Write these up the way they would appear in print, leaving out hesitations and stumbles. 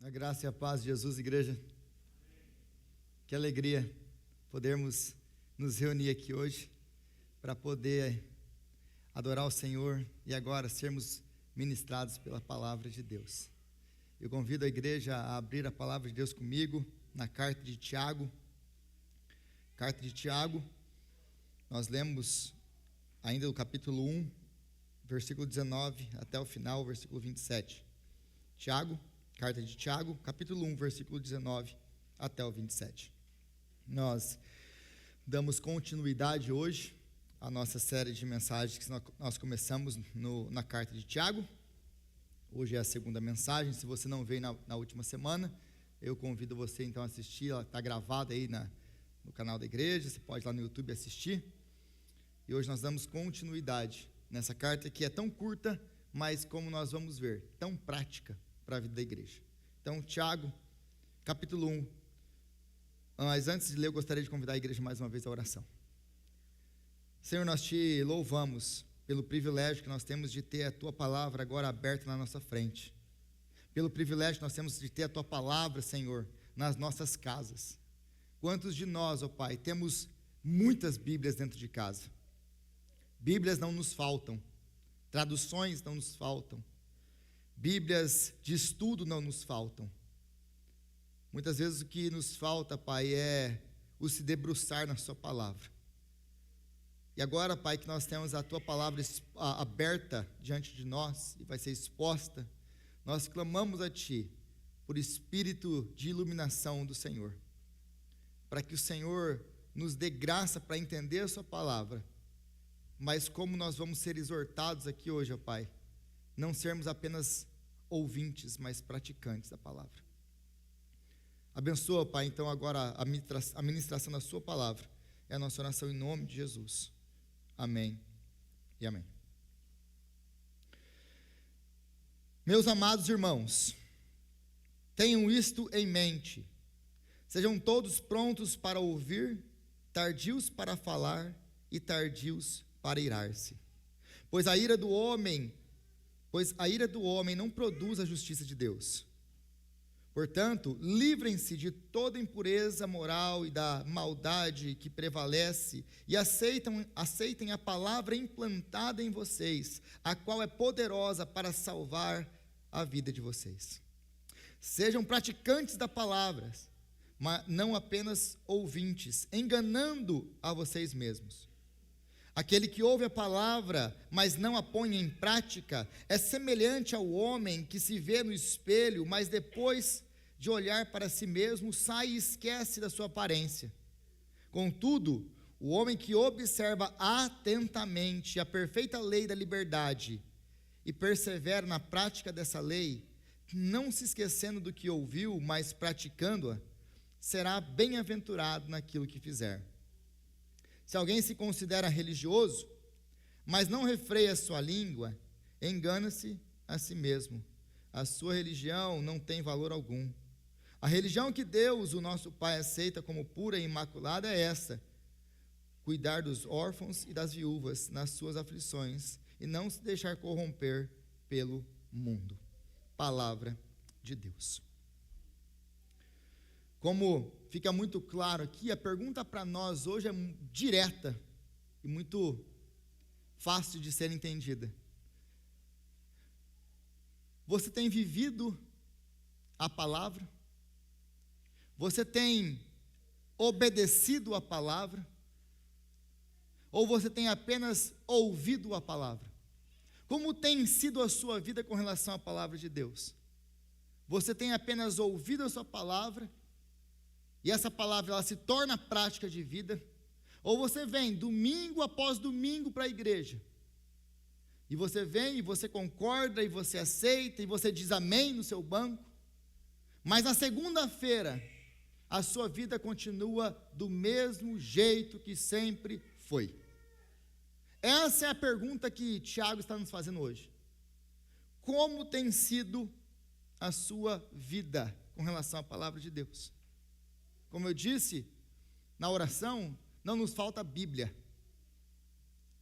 A graça e a paz de Jesus, igreja. Que alegria podermos nos reunir aqui hoje para poder adorar o Senhor e agora sermos ministrados pela palavra de Deus. Eu convido a igreja a abrir a palavra de Deus comigo na carta de Tiago. Carta de Tiago, nós lemos ainda o capítulo 1, versículo 19 até o final, versículo 27. Tiago, carta de Tiago, capítulo 1, versículo 19 até o 27. Nós damos continuidade hoje à nossa série de mensagens que nós começamos na carta de Tiago. Hoje é a segunda mensagem. Se você não veio na última semana, eu convido você então a assistir. Ela está gravada aí no canal da igreja, você pode ir lá no YouTube assistir. E hoje nós damos continuidade nessa carta que é tão curta, mas como nós vamos ver, tão prática para a vida da igreja. Então, Tiago, capítulo 1. Mas antes de ler, eu gostaria de convidar a igreja mais uma vez à oração. Senhor, nós te louvamos pelo privilégio que nós temos de ter a Tua palavra agora aberta na nossa frente. Pelo privilégio que nós temos de ter a Tua palavra, Senhor, nas nossas casas. Quantos de nós, ó Pai, temos muitas Bíblias dentro de casa? Bíblias não nos faltam, traduções não nos faltam, Bíblias de estudo não nos faltam. Muitas vezes o que nos falta, Pai, é o se debruçar na Sua palavra. E agora, Pai, que nós temos a Tua palavra aberta diante de nós e vai ser exposta, nós clamamos a Ti por espírito de iluminação do Senhor, para que o Senhor nos dê graça para entender a Sua palavra, mas como nós vamos ser exortados aqui hoje, ó Pai, não sermos apenas ouvintes, mas praticantes da palavra. Abençoa, Pai, então agora a ministração da Sua palavra. É a nossa oração em nome de Jesus. Amém e amém. Meus amados irmãos, tenham isto em mente. Sejam todos prontos para ouvir, tardios para falar e tardios para irar-se. Pois a ira do homem não produz a justiça de Deus. Portanto, livrem-se de toda impureza moral e da maldade que prevalece e aceitem a palavra implantada em vocês, a qual é poderosa para salvar a vida de vocês. Sejam praticantes da palavra, mas não apenas ouvintes, enganando a vocês mesmos. Aquele que ouve a palavra, mas não a põe em prática, é semelhante ao homem que se vê no espelho, mas depois de olhar para si mesmo, sai e esquece da sua aparência. Contudo, o homem que observa atentamente a perfeita lei da liberdade e persevera na prática dessa lei, não se esquecendo do que ouviu, mas praticando-a, será bem-aventurado naquilo que fizer. Se alguém se considera religioso, mas não refreia sua língua, engana-se a si mesmo. A sua religião não tem valor algum. A religião que Deus, o nosso Pai, aceita como pura e imaculada é essa: cuidar dos órfãos e das viúvas nas suas aflições e não se deixar corromper pelo mundo. Palavra de Deus. Como fica muito claro aqui, a pergunta para nós hoje é direta e muito fácil de ser entendida. Você tem vivido a palavra? Você tem obedecido a palavra? Ou você tem apenas ouvido a palavra? Como tem sido a sua vida com relação à palavra de Deus? Você tem apenas ouvido a sua palavra e essa palavra ela se torna prática de vida? Ou você vem domingo após domingo para a igreja, e você vem e você concorda e você aceita e você diz amém no seu banco, mas na segunda-feira a sua vida continua do mesmo jeito que sempre foi? Essa é a pergunta que Tiago está nos fazendo hoje. Como tem sido a sua vida com relação à palavra de Deus? Como eu disse na oração, não nos falta Bíblia,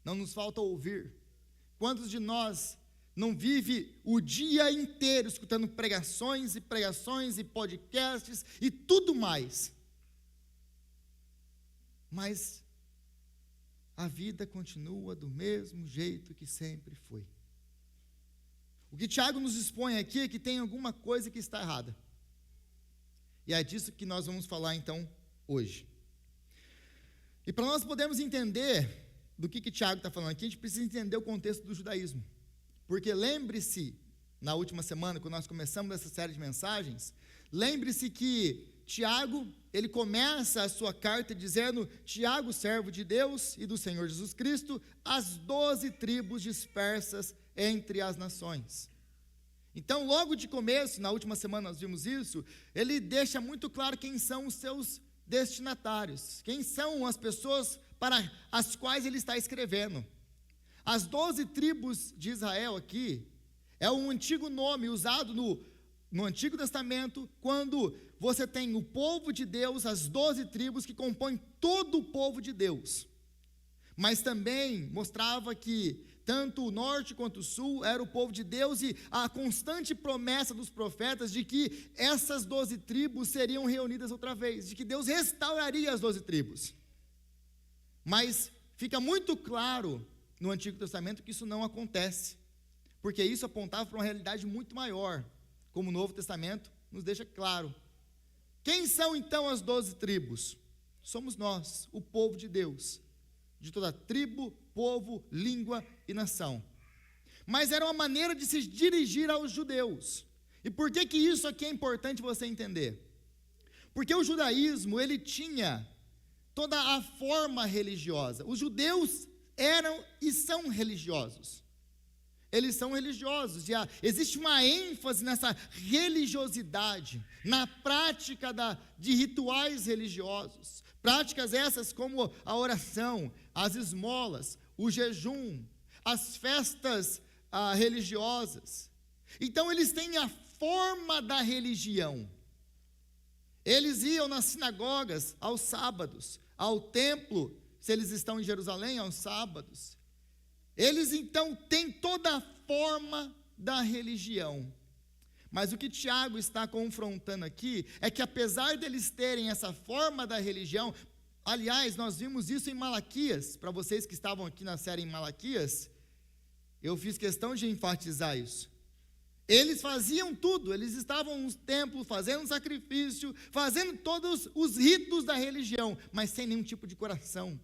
não nos falta ouvir. Quantos de nós não vive o dia inteiro escutando pregações e pregações e podcasts e tudo mais. Mas a vida continua do mesmo jeito que sempre foi. O que Tiago nos expõe aqui é que tem alguma coisa que está errada. E é disso que nós vamos falar então hoje. E para nós podermos entender do que Tiago está falando aqui, a gente precisa entender o contexto do judaísmo. Porque lembre-se, na última semana, quando nós começamos essa série de mensagens, lembre-se que Tiago, ele começa a sua carta dizendo: Tiago, servo de Deus e do Senhor Jesus Cristo, as 12 tribos dispersas entre as nações. Então, logo de começo, na última semana nós vimos isso, ele deixa muito claro quem são os seus destinatários, quem são as pessoas para as quais ele está escrevendo. As 12 tribos de Israel aqui, é um antigo nome usado no Antigo Testamento, quando você tem o povo de Deus, as 12 tribos que compõem todo o povo de Deus. Mas também mostrava que tanto o norte quanto o sul era o povo de Deus, e a constante promessa dos profetas de que essas 12 tribos seriam reunidas outra vez, de que Deus restauraria as 12 tribos. Mas fica muito claro no Antigo Testamento que isso não acontece, porque isso apontava para uma realidade muito maior, como o Novo Testamento nos deixa claro. Quem são então as 12 tribos? Somos nós, o povo de Deus, de toda tribo, povo, língua e nação. Mas era uma maneira de se dirigir aos judeus. E por que isso aqui é importante você entender? Porque o judaísmo, ele tinha toda a forma religiosa. Os judeus eram e são religiosos. Eles são religiosos, e existe uma ênfase nessa religiosidade, na prática de rituais religiosos, práticas essas como a oração, as esmolas, o jejum, as festas religiosas. Então eles têm a forma da religião. Eles iam nas sinagogas aos sábados, ao templo, se eles estão em Jerusalém, aos sábados. Eles então têm toda a forma da religião. Mas o que Tiago está confrontando aqui é que, apesar deles terem essa forma da religião, aliás, nós vimos isso em Malaquias. Para vocês que estavam aqui na série em Malaquias, eu fiz questão de enfatizar isso. Eles faziam tudo, eles estavam no templo fazendo sacrifício, fazendo todos os ritos da religião, mas sem nenhum tipo de coração.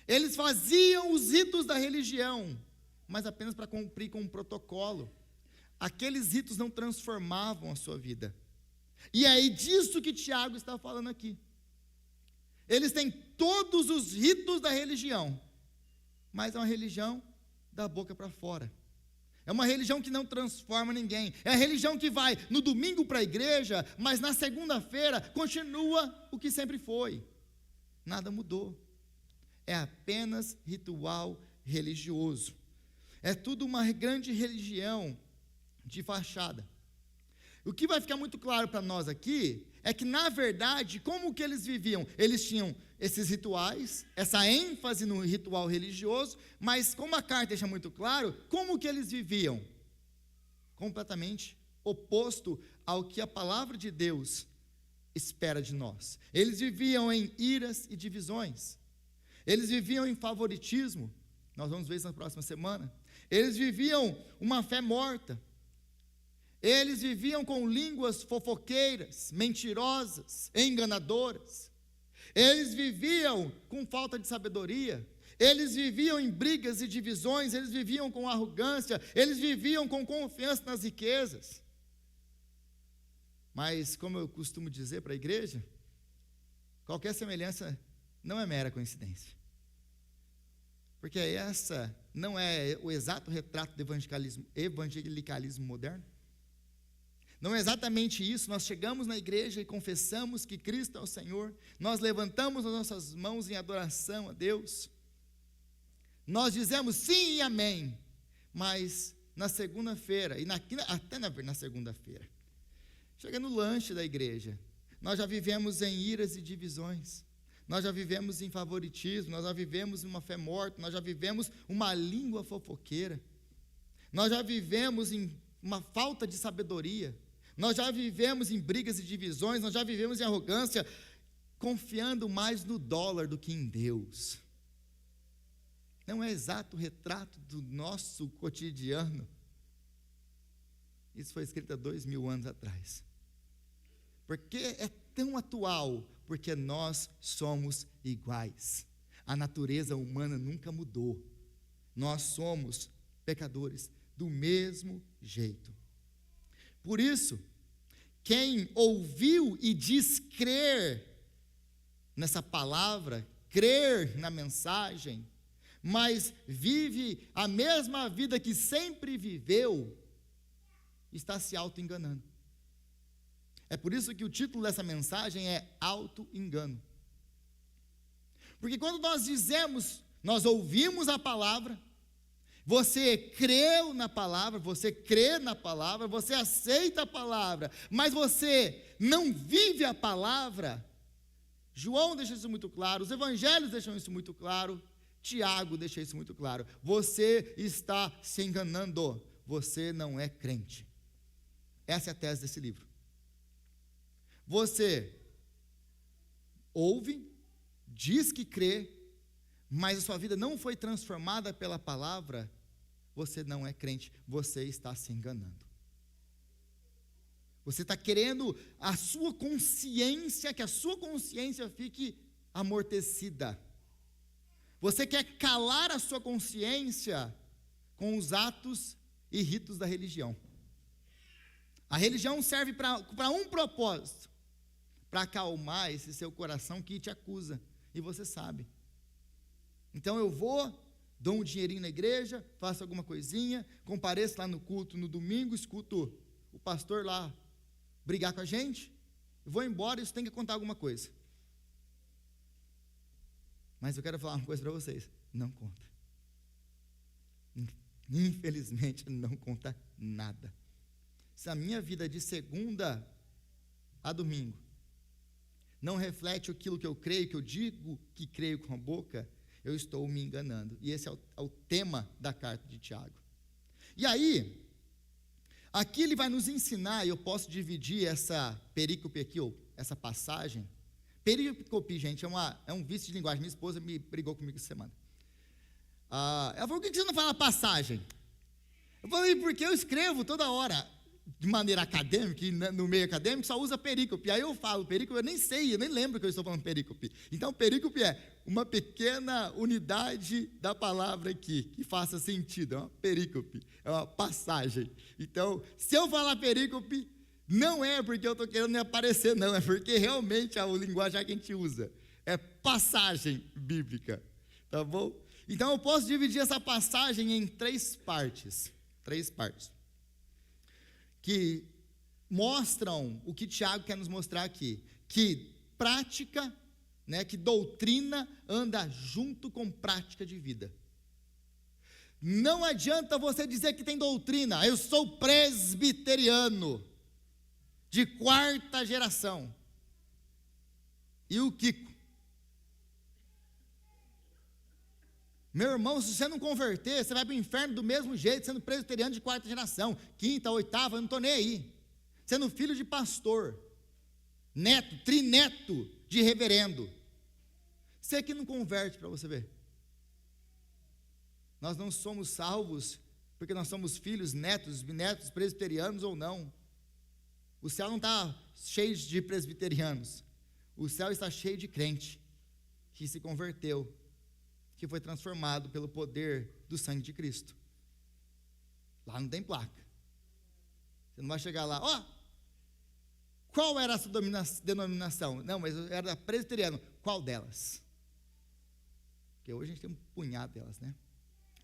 Eles faziam os ritos da religião, mas apenas para cumprir com um protocolo. Aqueles ritos não transformavam a sua vida. E é aí disso que Tiago está falando aqui. Eles têm todos os ritos da religião, mas é uma religião da boca para fora. É uma religião que não transforma ninguém. É a religião que vai no domingo para a igreja, mas na segunda-feira continua o que sempre foi. Nada mudou. É apenas ritual religioso. É tudo uma grande religião de fachada. O que vai ficar muito claro para nós aqui é que, na verdade, como que eles viviam? Eles tinham esses rituais, essa ênfase no ritual religioso, mas como a carta deixa muito claro, como que eles viviam? Completamente oposto ao que a palavra de Deus espera de nós. Eles viviam em iras e divisões. Eles viviam em favoritismo. Nós vamos ver isso na próxima semana. Eles viviam uma fé morta. Eles viviam com línguas fofoqueiras, mentirosas, enganadoras. Eles viviam com falta de sabedoria. Eles viviam em brigas e divisões. Eles viviam com arrogância. Eles viviam com confiança nas riquezas. Mas, como eu costumo dizer para a igreja, qualquer semelhança não é mera coincidência. Porque essa não é o exato retrato do evangelicalismo moderno. Não é exatamente isso. Nós chegamos na igreja e confessamos que Cristo é o Senhor. Nós levantamos as nossas mãos em adoração a Deus. Nós dizemos sim e amém. Mas na segunda-feira, e até na segunda-feira, chega no lanche da igreja, nós já vivemos em iras e divisões. Nós já vivemos em favoritismo, nós já vivemos em uma fé morta, nós já vivemos uma língua fofoqueira. nós já vivemos em uma falta de sabedoria, nós já vivemos em brigas e divisões, nós já vivemos em arrogância, confiando mais no dólar do que em Deus. Não é exato o retrato do nosso cotidiano? Isso foi escrito há 2000 anos atrás. Por que é tão atual? Porque nós somos iguais. A natureza humana nunca mudou. Nós somos pecadores do mesmo jeito. Por isso, quem ouviu e diz crer nessa palavra, crer na mensagem, mas vive a mesma vida que sempre viveu, está se auto-enganando. É por isso que o título dessa mensagem é auto-engano. Porque quando nós dizemos, nós ouvimos a palavra, você creu na palavra, você crê na palavra, você aceita a palavra, mas você não vive a palavra. João deixa isso muito claro, os evangelhos deixam isso muito claro, Tiago deixa isso muito claro. Você está se enganando, você não é crente. Essa é a tese desse livro. Você ouve, diz que crê, mas a sua vida não foi transformada pela palavra, você não é crente, você está se enganando. Você está querendo a sua consciência, que a sua consciência fique amortecida. Você quer calar a sua consciência com os atos e ritos da religião. A religião serve para um propósito, para acalmar esse seu coração que te acusa, e você sabe. Então eu vou, dou um dinheirinho na igreja, faço alguma coisinha, compareço lá no culto no domingo, escuto o pastor lá brigar com a gente, vou embora, isso tem que contar alguma coisa. Mas eu quero falar uma coisa para vocês, não conta. Infelizmente não conta nada. Se a minha vida de segunda a domingo não reflete aquilo que eu creio, que eu digo que creio com a boca, eu estou me enganando. E esse é o tema da carta de Tiago. E aí, aqui ele vai nos ensinar, e eu posso dividir essa perícope aqui, ou essa passagem. Perícope, gente, é um vício de linguagem. Minha esposa me brigou comigo essa semana. Ela falou, por que você não fala passagem? Eu falei, porque eu escrevo toda hora, de maneira acadêmica, e no meio acadêmico só usa perícope. Aí eu falo perícope, eu nem lembro que eu estou falando perícope. Então, perícope é uma pequena unidade da palavra aqui, que faça sentido, é uma perícope, é uma passagem. Então, se eu falar perícope, não é porque eu estou querendo me aparecer, não, é porque realmente a linguagem que a gente usa é passagem bíblica, tá bom? Então, eu posso dividir essa passagem em três partes, que mostram o que Tiago quer nos mostrar aqui, que prática, que doutrina anda junto com prática de vida. Não adianta você dizer que tem doutrina, eu sou presbiteriano, de 4ª geração, e o Kiko? Meu irmão, se você não converter, você vai para o inferno do mesmo jeito, sendo presbiteriano de 4ª geração, 5ª, 8ª, eu não estou nem aí. Sendo filho de pastor, neto, trineto de reverendo. Você que não converte para você ver. Nós não somos salvos porque nós somos filhos, netos, bisnetos, presbiterianos ou não. O céu não está cheio de presbiterianos. O céu está cheio de crente que se converteu, que foi transformado pelo poder do sangue de Cristo. Lá não tem placa. Você não vai chegar lá, qual era a sua denominação? Não, mas eu era presbiteriano. Qual delas? Porque hoje a gente tem um punhado delas, né?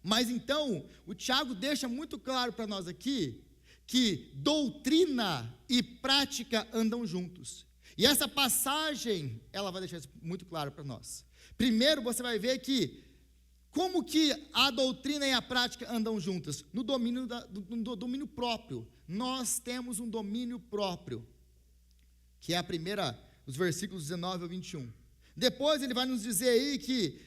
Mas então, o Tiago deixa muito claro para nós aqui, que doutrina e prática andam juntos. E essa passagem, ela vai deixar isso muito claro para nós. Primeiro, você vai ver que, como que a doutrina e a prática andam juntas? No domínio próprio. Nós temos um domínio próprio, que é os versículos 19 ao 21. Depois ele vai nos dizer aí que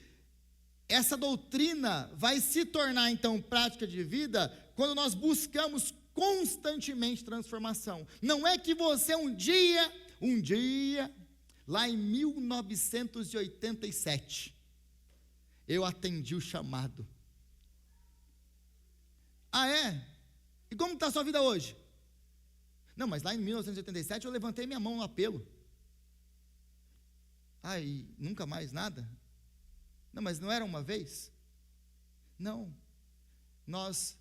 essa doutrina vai se tornar, então, prática de vida quando nós buscamos constantemente transformação. Não é que você um dia, lá em 1987, eu atendi o chamado. Ah, é? E como está a sua vida hoje? Não, mas lá em 1987 eu levantei minha mão no apelo. Ah, e nunca mais nada? Não, mas não era uma vez? Não. Nós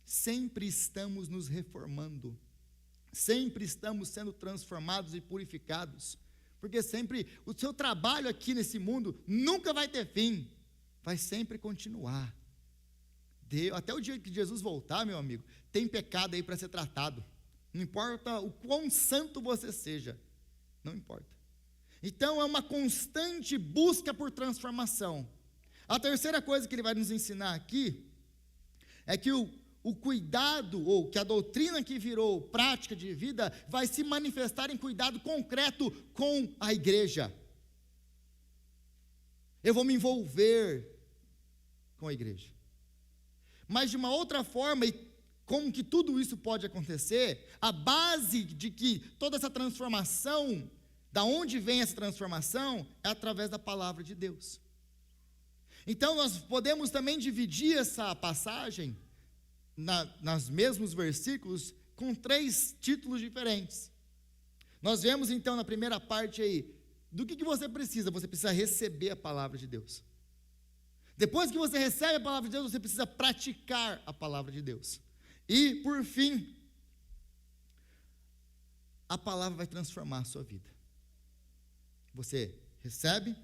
sempre estamos nos reformando. Sempre estamos sendo transformados e purificados. Porque sempre, o seu trabalho aqui nesse mundo nunca vai ter fim. Vai sempre continuar. Até o dia que Jesus voltar, meu amigo, tem pecado aí para ser tratado. Não importa o quão santo você seja. Não importa. Então é uma constante busca por transformação. A terceira coisa que ele vai nos ensinar aqui é que o cuidado, ou que a doutrina que virou prática de vida, vai se manifestar em cuidado concreto com a igreja. Eu vou me envolver com a igreja. Mas de uma outra forma, e como que tudo isso pode acontecer, a base de que toda essa transformação, da onde vem essa transformação, é através da palavra de Deus. Então nós podemos também dividir essa passagem, nos mesmos versículos, com 3 títulos diferentes. Nós vemos então na primeira parte aí, do que você precisa? Você precisa receber a palavra de Deus. Depois que você recebe a palavra de Deus, você precisa praticar a palavra de Deus. E, por fim, a palavra vai transformar a sua vida. Você recebe,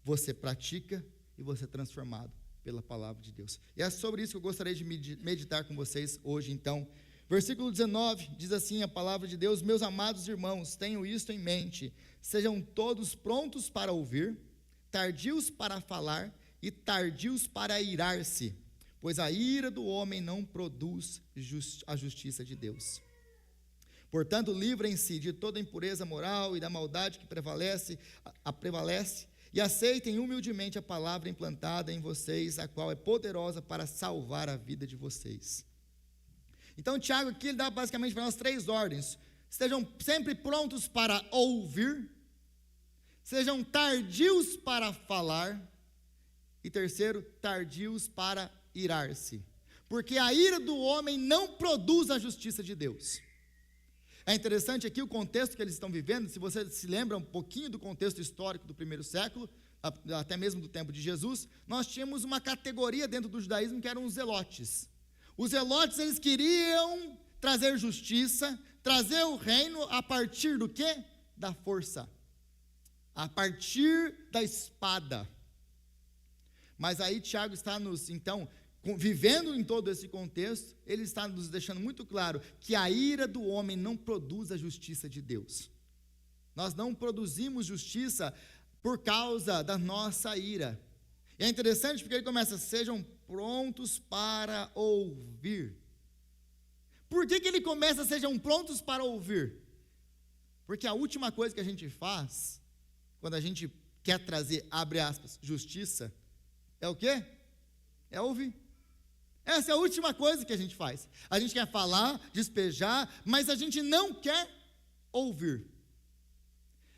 você pratica e você é transformado pela palavra de Deus. E é sobre isso que eu gostaria de meditar com vocês hoje, então. Versículo 19, diz assim a palavra de Deus: meus amados irmãos, tenham isto em mente, sejam todos prontos para ouvir, tardios para falar e tardios para irar-se, pois a ira do homem não produz a justiça de Deus. Portanto, livrem-se de toda impureza moral e da maldade que prevalece, e aceitem humildemente a palavra implantada em vocês, a qual é poderosa para salvar a vida de vocês. Então, Tiago aqui ele dá basicamente para nós 3 ordens: estejam sempre prontos para ouvir, sejam tardios para falar, e terceiro, tardios para irar-se, porque a ira do homem não produz a justiça de Deus. É interessante aqui o contexto que eles estão vivendo. Se você se lembra um pouquinho do contexto histórico do primeiro século, até mesmo do tempo de Jesus, nós tínhamos uma categoria dentro do judaísmo que eram os zelotes. Os zelotes, eles queriam trazer justiça, trazer o reino a partir do quê? Da força, a partir da espada. Mas aí Tiago está então, vivendo em todo esse contexto, ele está nos deixando muito claro que a ira do homem não produz a justiça de Deus. Nós não produzimos justiça por causa da nossa ira. E é interessante porque ele começa: sejam prontos para ouvir. Por que ele começa: sejam prontos para ouvir? Porque a última coisa que a gente faz, quando a gente quer trazer, abre aspas, justiça, é o quê? É ouvir. Essa é a última coisa que a gente faz. A gente quer falar, despejar, mas a gente não quer ouvir.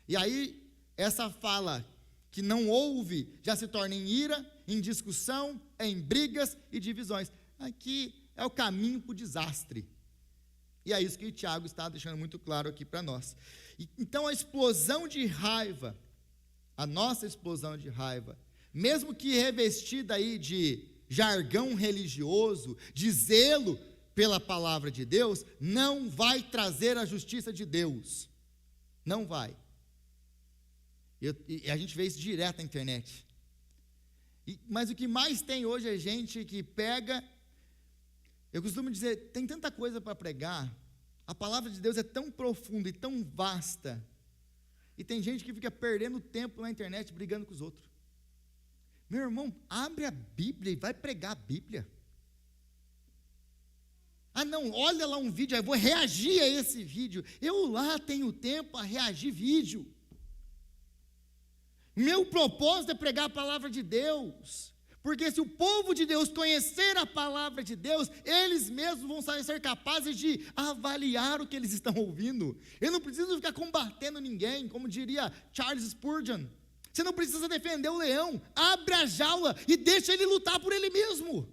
E aí, essa fala que não ouve, já se torna em ira, em discussão, em brigas e divisões. Aqui é o caminho para o desastre. E é isso que o Tiago está deixando muito claro aqui para nós. Então a explosão de raiva, a nossa explosão de raiva, mesmo que revestida aí de jargão religioso, de zelo pela palavra de Deus, não vai trazer a justiça de Deus. Não vai. E a gente vê isso direto na internet. Mas o que mais tem hoje é gente que pega. Eu costumo dizer, tem tanta coisa para pregar, a palavra de Deus é tão profunda e tão vasta, e tem gente que fica perdendo tempo na internet brigando com os outros. Meu irmão, abre a Bíblia e vai pregar a Bíblia. Ah não, olha lá um vídeo, eu vou reagir a esse vídeo. Eu lá tenho tempo a reagir vídeo. Meu propósito é pregar a palavra de Deus. Porque se o povo de Deus conhecer a palavra de Deus, eles mesmos vão ser capazes de avaliar o que eles estão ouvindo. Eu não preciso ficar combatendo ninguém, como diria Charles Spurgeon. Você não precisa defender o leão, abre a jaula e deixa ele lutar por ele mesmo.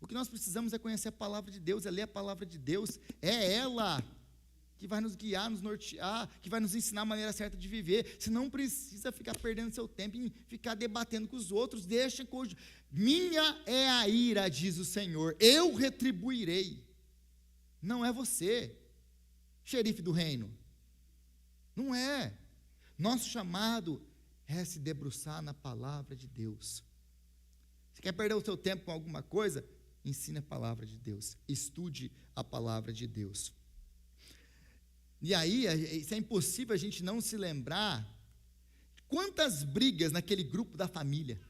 O que nós precisamos é conhecer a palavra de Deus, é ler a palavra de Deus, é ela que vai nos guiar, nos nortear, que vai nos ensinar a maneira certa de viver. Você não precisa ficar perdendo seu tempo em ficar debatendo com os outros. Deixa que hoje, minha é a ira, diz o Senhor, eu retribuirei. Não é você, xerife do reino. Não é. Nosso chamado é se debruçar na palavra de Deus. Você quer perder o seu tempo com alguma coisa? Ensine a palavra de Deus. Estude a palavra de Deus. E aí, isso é impossível a gente não se lembrar quantas brigas naquele grupo da família.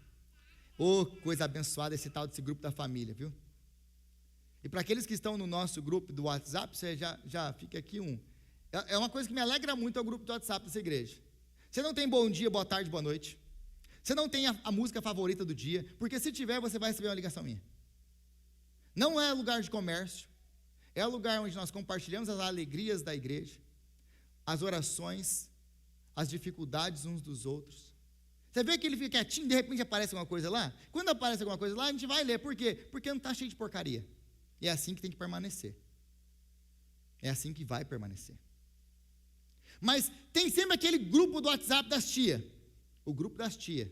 Oh, coisa abençoada esse tal desse grupo da família, viu? E para aqueles que estão no nosso grupo do WhatsApp, você já fica aqui é uma coisa que me alegra muito, é o grupo do WhatsApp dessa igreja. Você não tem bom dia, boa tarde, boa noite. Você não tem a música favorita do dia, porque se tiver, você vai receber uma ligação minha. Não é lugar de comércio, é o lugar onde nós compartilhamos as alegrias da igreja, as orações, as dificuldades uns dos outros. Você vê que ele fica quietinho, de repente aparece alguma coisa lá? Quando aparece alguma coisa lá, a gente vai ler. Por quê? Porque não está cheio de porcaria. E é assim que tem que permanecer. É assim que vai permanecer. Mas tem sempre aquele grupo do WhatsApp das tias. O grupo das tias.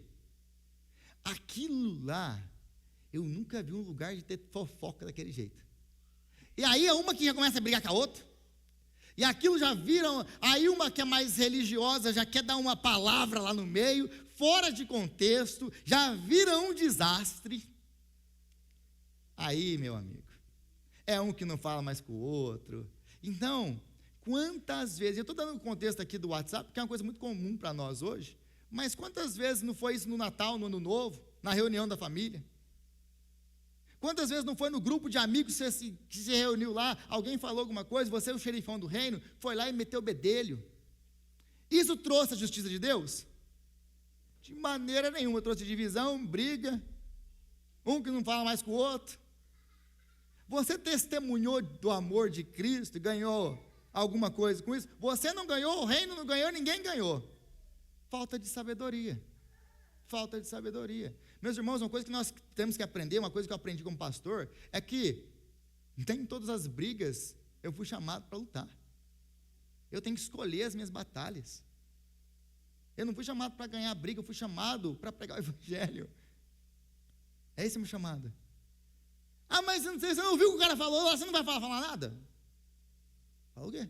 Aquilo lá, eu nunca vi um lugar de ter fofoca daquele jeito. E aí é uma que já começa a brigar com a outra. E aquilo já viram, aí uma que é mais religiosa já quer dar uma palavra lá no meio, fora de contexto, já vira um desastre. Aí, meu amigo, é um que não fala mais com o outro. Então, quantas vezes, eu estou dando o contexto aqui do WhatsApp, que é uma coisa muito comum para nós hoje, mas quantas vezes não foi isso no Natal, no Ano Novo, na reunião da família? Quantas vezes não foi no grupo de amigos que se reuniu lá, alguém falou alguma coisa, você é o xerifão do reino, foi lá e meteu o bedelho. Isso trouxe a justiça de Deus? De maneira nenhuma, trouxe divisão, briga, um que não fala mais com o outro. Você testemunhou do amor de Cristo e ganhou alguma coisa com isso? Você não ganhou, o reino não ganhou, ninguém ganhou. Falta de sabedoria. Falta de sabedoria. Meus irmãos, uma coisa que nós temos que aprender, uma coisa que eu aprendi como pastor, é que nem todas as brigas eu fui chamado para lutar. Eu tenho que escolher as minhas batalhas. Eu não fui chamado para ganhar briga, eu fui chamado para pregar o evangelho. É esse o meu chamado. Ah, mas você não ouviu o que o cara falou lá, você não vai falar nada? Fala o quê?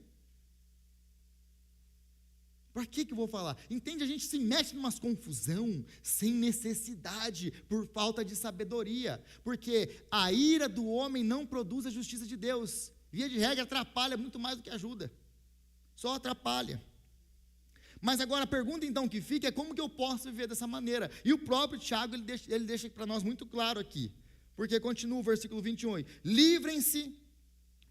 Para que eu vou falar? Entende? A gente se mete numa confusão sem necessidade, por falta de sabedoria, porque a ira do homem não produz a justiça de Deus. Via de regra, atrapalha muito mais do que ajuda. Só atrapalha. Mas agora a pergunta então que fica é como que eu posso viver dessa maneira? E o próprio Tiago, ele deixa para nós muito claro aqui, porque continua o versículo 21,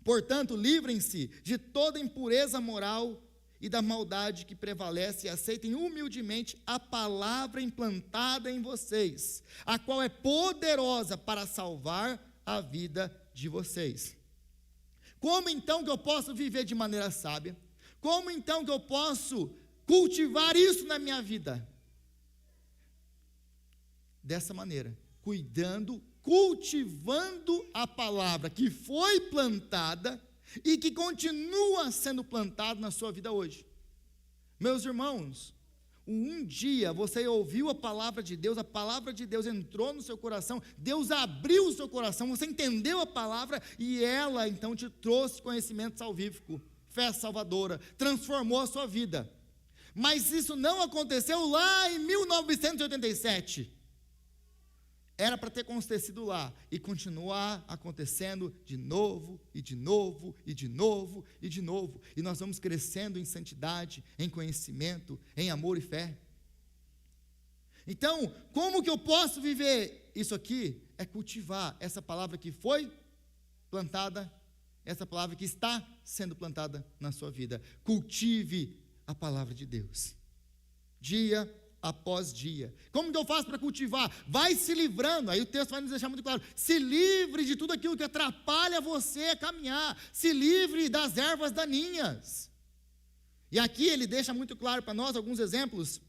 portanto, livrem-se de toda impureza moral e da maldade que prevalece, e aceitem humildemente a palavra implantada em vocês, a qual é poderosa para salvar a vida de vocês. Como então que eu posso viver de maneira sábia? Como então que eu posso cultivar isso na minha vida? Dessa maneira, cultivando a palavra que foi plantada e que continua sendo plantado na sua vida hoje. Meus irmãos, um dia você ouviu a palavra de Deus entrou no seu coração, Deus abriu o seu coração, você entendeu a palavra e ela então te trouxe conhecimento salvífico, fé salvadora, transformou a sua vida. Mas isso não aconteceu lá em 1987. Era para ter acontecido lá e continuar acontecendo de novo, e de novo, e de novo, e de novo. E nós vamos crescendo em santidade, em conhecimento, em amor e fé. Então, como que eu posso viver isso aqui? É cultivar essa palavra que foi plantada, essa palavra que está sendo plantada na sua vida. Cultive a palavra de Deus, dia após dia. Como que eu faço para cultivar? Vai se livrando, aí o texto vai nos deixar muito claro, se livre de tudo aquilo que atrapalha você a caminhar, se livre das ervas daninhas. E aqui ele deixa muito claro para nós alguns exemplos,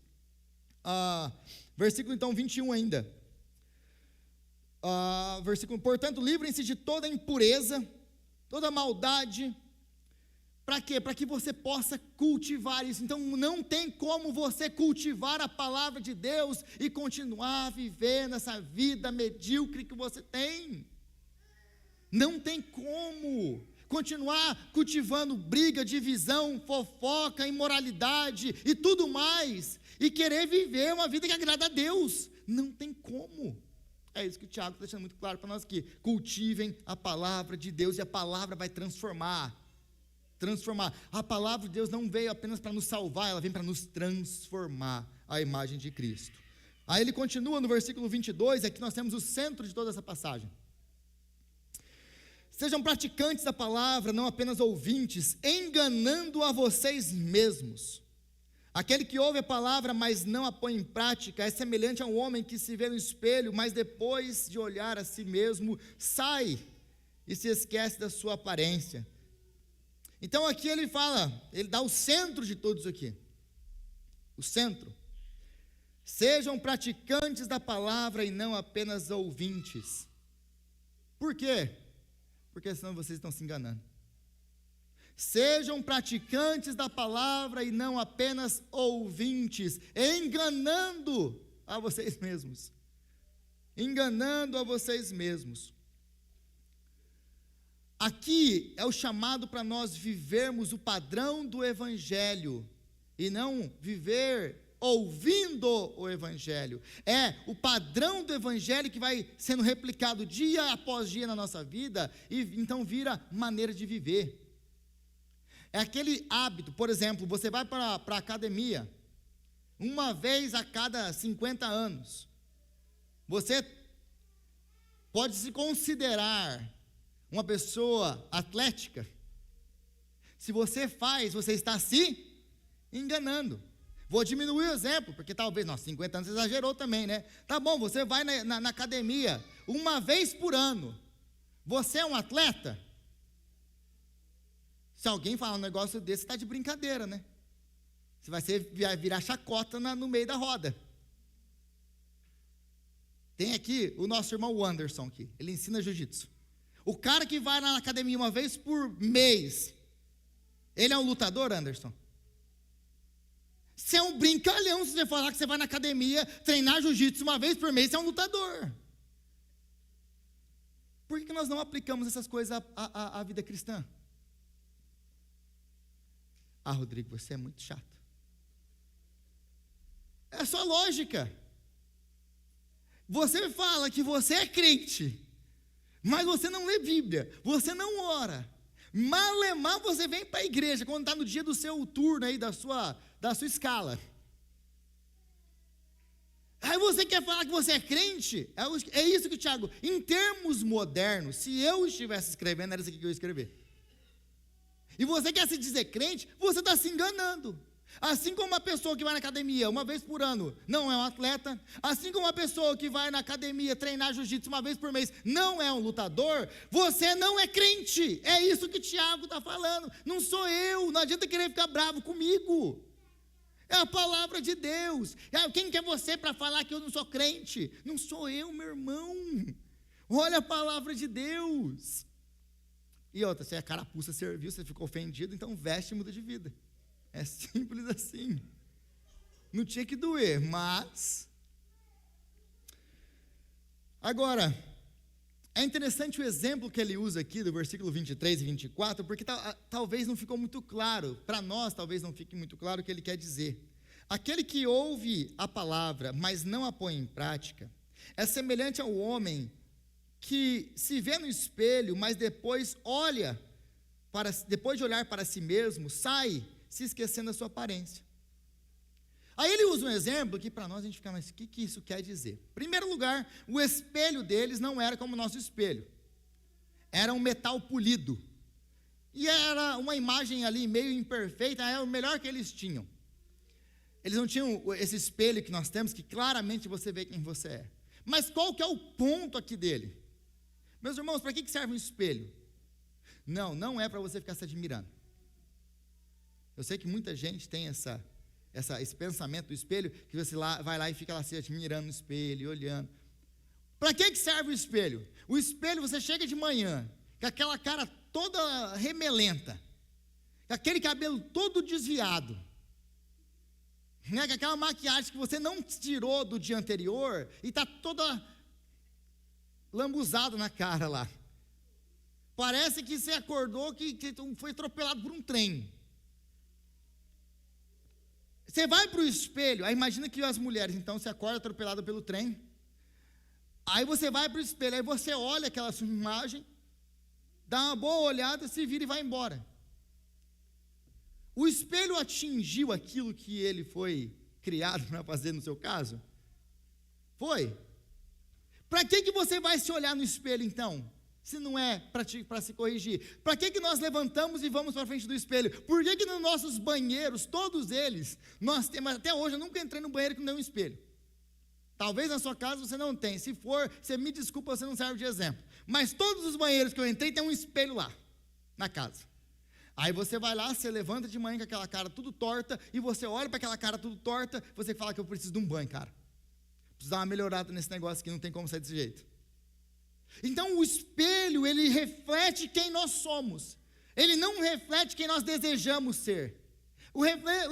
versículo então 21 ainda, versículo, portanto livrem-se de toda impureza, toda maldade. Para quê? Para que você possa cultivar isso. Então não tem como você cultivar a palavra de Deus e continuar vivendo essa vida medíocre que você tem. Não tem como continuar cultivando briga, divisão, fofoca, imoralidade e tudo mais, e querer viver uma vida que agrada a Deus. Não tem como. É isso que o Tiago está deixando muito claro para nós aqui. Cultivem a palavra de Deus e a palavra vai transformar. A palavra de Deus não veio apenas para nos salvar, ela vem para nos transformar à imagem de Cristo. Aí ele continua no versículo 22, aqui nós temos o centro de toda essa passagem. Sejam praticantes da palavra, não apenas ouvintes, enganando a vocês mesmos. Aquele que ouve a palavra, mas não a põe em prática, é semelhante a um homem que se vê no espelho, mas depois de olhar a si mesmo, sai e se esquece da sua aparência. Então aqui ele fala, ele dá o centro de tudo isso aqui. O centro. Sejam praticantes da palavra e não apenas ouvintes. Por quê? Porque senão vocês estão se enganando. Sejam praticantes da palavra e não apenas ouvintes, enganando a vocês mesmos. Enganando a vocês mesmos. Aqui é o chamado para nós vivermos o padrão do Evangelho, e não viver ouvindo o Evangelho. É o padrão do Evangelho que vai sendo replicado dia após dia na nossa vida, e então vira maneira de viver. É aquele hábito, por exemplo, você vai para a academia, uma vez a cada 50 anos, você pode se considerar uma pessoa atlética. Se você faz, você está se enganando. Vou diminuir o exemplo, porque talvez, 50 anos exagerou também, né? Tá bom, você vai na academia uma vez por ano. Você é um atleta? Se alguém falar um negócio desse, está de brincadeira, né? Você vai virar chacota no meio da roda. Tem aqui o nosso irmão Anderson aqui, ele ensina jiu-jitsu. O cara que vai na academia uma vez por mês, ele é um lutador, Anderson? Você é um brincalhão se você falar que você vai na academia treinar jiu-jitsu uma vez por mês, você é um lutador. Por que nós não aplicamos essas coisas à vida cristã? Rodrigo, você é muito chato. É só lógica. Você fala que você é crente, mas você não lê Bíblia, você não ora. Malemar você vem para a igreja quando está no dia do seu turno aí, da sua escala. Aí você quer falar que você é crente? É isso que, Tiago, em termos modernos, se eu estivesse escrevendo, era isso aqui que eu ia escrever. E você quer se dizer crente, você está se enganando. Assim como uma pessoa que vai na academia uma vez por ano não é um atleta, assim como uma pessoa que vai na academia treinar jiu-jitsu uma vez por mês não é um lutador, você não é crente. É isso que Tiago está falando. Não sou eu, não adianta querer ficar bravo comigo. É a palavra de Deus. Quem que é você para falar que eu não sou crente? Não sou eu, meu irmão. Olha a palavra de Deus. E outra, se a carapuça serviu, você ficou ofendido, então veste e muda de vida. É simples assim. Não tinha que doer, mas... Agora, é interessante o exemplo que ele usa aqui, do versículo 23 e 24, porque talvez não ficou muito claro, para nós talvez não fique muito claro o que ele quer dizer. Aquele que ouve a palavra, mas não a põe em prática, é semelhante ao homem que se vê no espelho, mas depois de olhar para si mesmo, sai se esquecendo da sua aparência. Aí ele usa um exemplo que para nós a gente fica, mas o que isso quer dizer? Em primeiro lugar, o espelho deles não era como o nosso espelho. Era um metal polido. E era uma imagem ali meio imperfeita, era o melhor que eles tinham. eles não tinham esse espelho que nós temos, que claramente você vê quem você é. Mas qual que é o ponto aqui dele? Meus irmãos, para que serve um espelho? Não é para você ficar se admirando. Eu sei que muita gente tem esse pensamento do espelho, que você vai lá e fica lá se admirando no espelho, olhando. Para que serve o espelho? O espelho, você chega de manhã, com aquela cara toda remelenta, com aquele cabelo todo desviado, né, com aquela maquiagem que você não tirou do dia anterior, e está toda lambuzada na cara lá. Parece que você acordou, que foi atropelado por um trem. Você vai para o espelho, aí imagina que as mulheres, então, você acorda atropelada pelo trem, aí você vai para o espelho, aí você olha aquela sua imagem, dá uma boa olhada, se vira e vai embora. O espelho atingiu aquilo que ele foi criado para fazer no seu caso? Foi. Para que você vai se olhar no espelho então? Se não é para se corrigir. Para que nós levantamos e vamos para frente do espelho? Por que nos nossos banheiros, todos eles, nós temos, até hoje eu nunca entrei no banheiro que não tem um espelho. Talvez na sua casa você não tem. Se for, você me desculpa, você não serve de exemplo. Mas todos os banheiros que eu entrei tem um espelho lá, na casa. Aí você vai lá, você levanta de manhã com aquela cara tudo torta, e você olha para aquela cara tudo torta, você fala que eu preciso de um banho, cara. Preciso dar uma melhorada nesse negócio que não tem como ser desse jeito. Então o espelho, ele reflete quem nós somos. Ele não reflete quem nós desejamos ser. O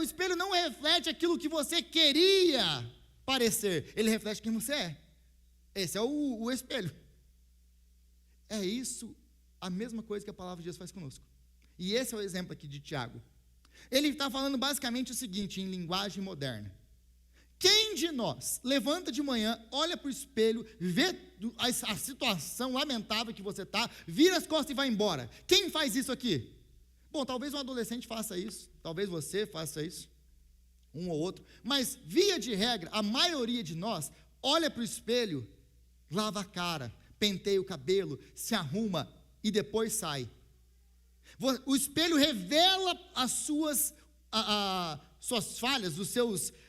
espelho não reflete aquilo que você queria parecer. Ele reflete quem você é. Esse é o espelho. É isso, a mesma coisa que a palavra de Deus faz conosco. E esse é o exemplo aqui de Tiago. Ele está falando basicamente o seguinte, em linguagem moderna. Quem de nós levanta de manhã, olha para o espelho, vê a situação lamentável que você está, vira as costas e vai embora? Quem faz isso aqui? Bom, talvez um adolescente faça isso, talvez você faça isso, um ou outro, mas via de regra, a maioria de nós olha para o espelho, lava a cara, penteia o cabelo, se arruma e depois sai. O espelho revela as suas falhas,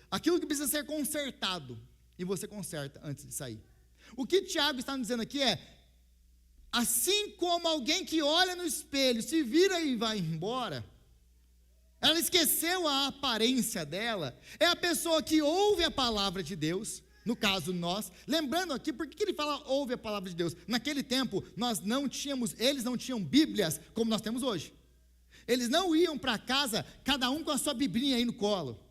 aquilo que precisa ser consertado, e você conserta antes de sair. O que Tiago está nos dizendo aqui é, assim como alguém que olha no espelho, se vira e vai embora, ela esqueceu a aparência dela, é a pessoa que ouve a palavra de Deus, no caso nós, lembrando aqui, por que ele fala ouve a palavra de Deus? Naquele tempo, eles não tinham Bíblias como nós temos hoje. Eles não iam para casa, cada um com a sua biblinha aí no colo.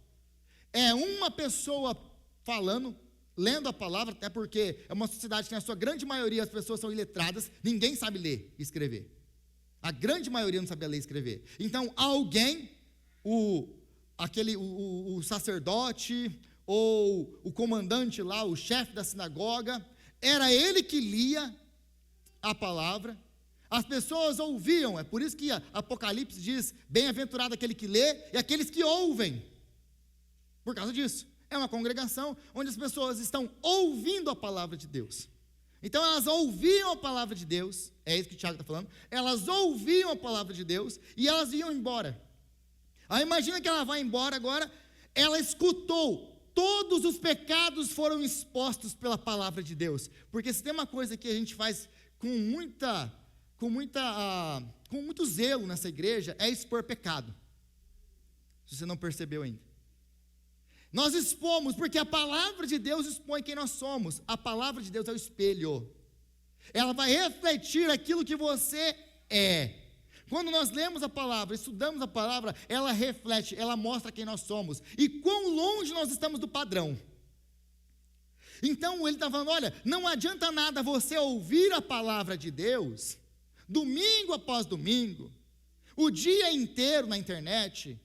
É uma pessoa falando, lendo a palavra, até porque é uma sociedade que na sua grande maioria as pessoas são iletradas, ninguém sabe ler e escrever. A grande maioria não sabe ler e escrever. Então alguém, o sacerdote, ou o comandante lá, o chefe da sinagoga, era ele que lia a palavra, as pessoas ouviam, é por isso que Apocalipse diz, bem-aventurado aquele que lê, e aqueles que ouvem, por causa disso, é uma congregação, onde as pessoas estão ouvindo a palavra de Deus, então elas ouviam a palavra de Deus, é isso que o Tiago está falando, elas ouviam a palavra de Deus, e elas iam embora. Aí imagina que ela vai embora agora, ela escutou, todos os pecados foram expostos pela palavra de Deus, porque se tem uma coisa que a gente faz com muito zelo nessa igreja, é expor pecado, se você não percebeu ainda. Nós expomos, porque a palavra de Deus expõe quem nós somos, a palavra de Deus é o espelho, ela vai refletir aquilo que você é. Quando nós lemos a palavra, estudamos a palavra, ela reflete, ela mostra quem nós somos, e quão longe nós estamos do padrão. Então ele está falando, olha, não adianta nada você ouvir a palavra de Deus, domingo após domingo, o dia inteiro na internet,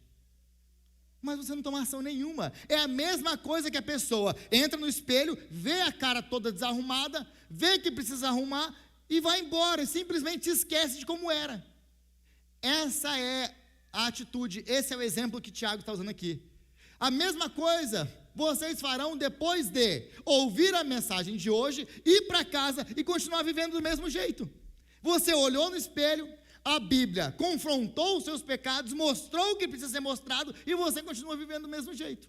mas você não toma ação nenhuma. É a mesma coisa que a pessoa entra no espelho, vê a cara toda desarrumada, vê que precisa arrumar, e vai embora, e simplesmente se esquece de como era. Essa é a atitude, esse é o exemplo que Tiago está usando aqui. A mesma coisa vocês farão depois de ouvir a mensagem de hoje, ir para casa e continuar vivendo do mesmo jeito. Você olhou no espelho, a Bíblia confrontou os seus pecados, mostrou o que precisa ser mostrado, e você continua vivendo do mesmo jeito.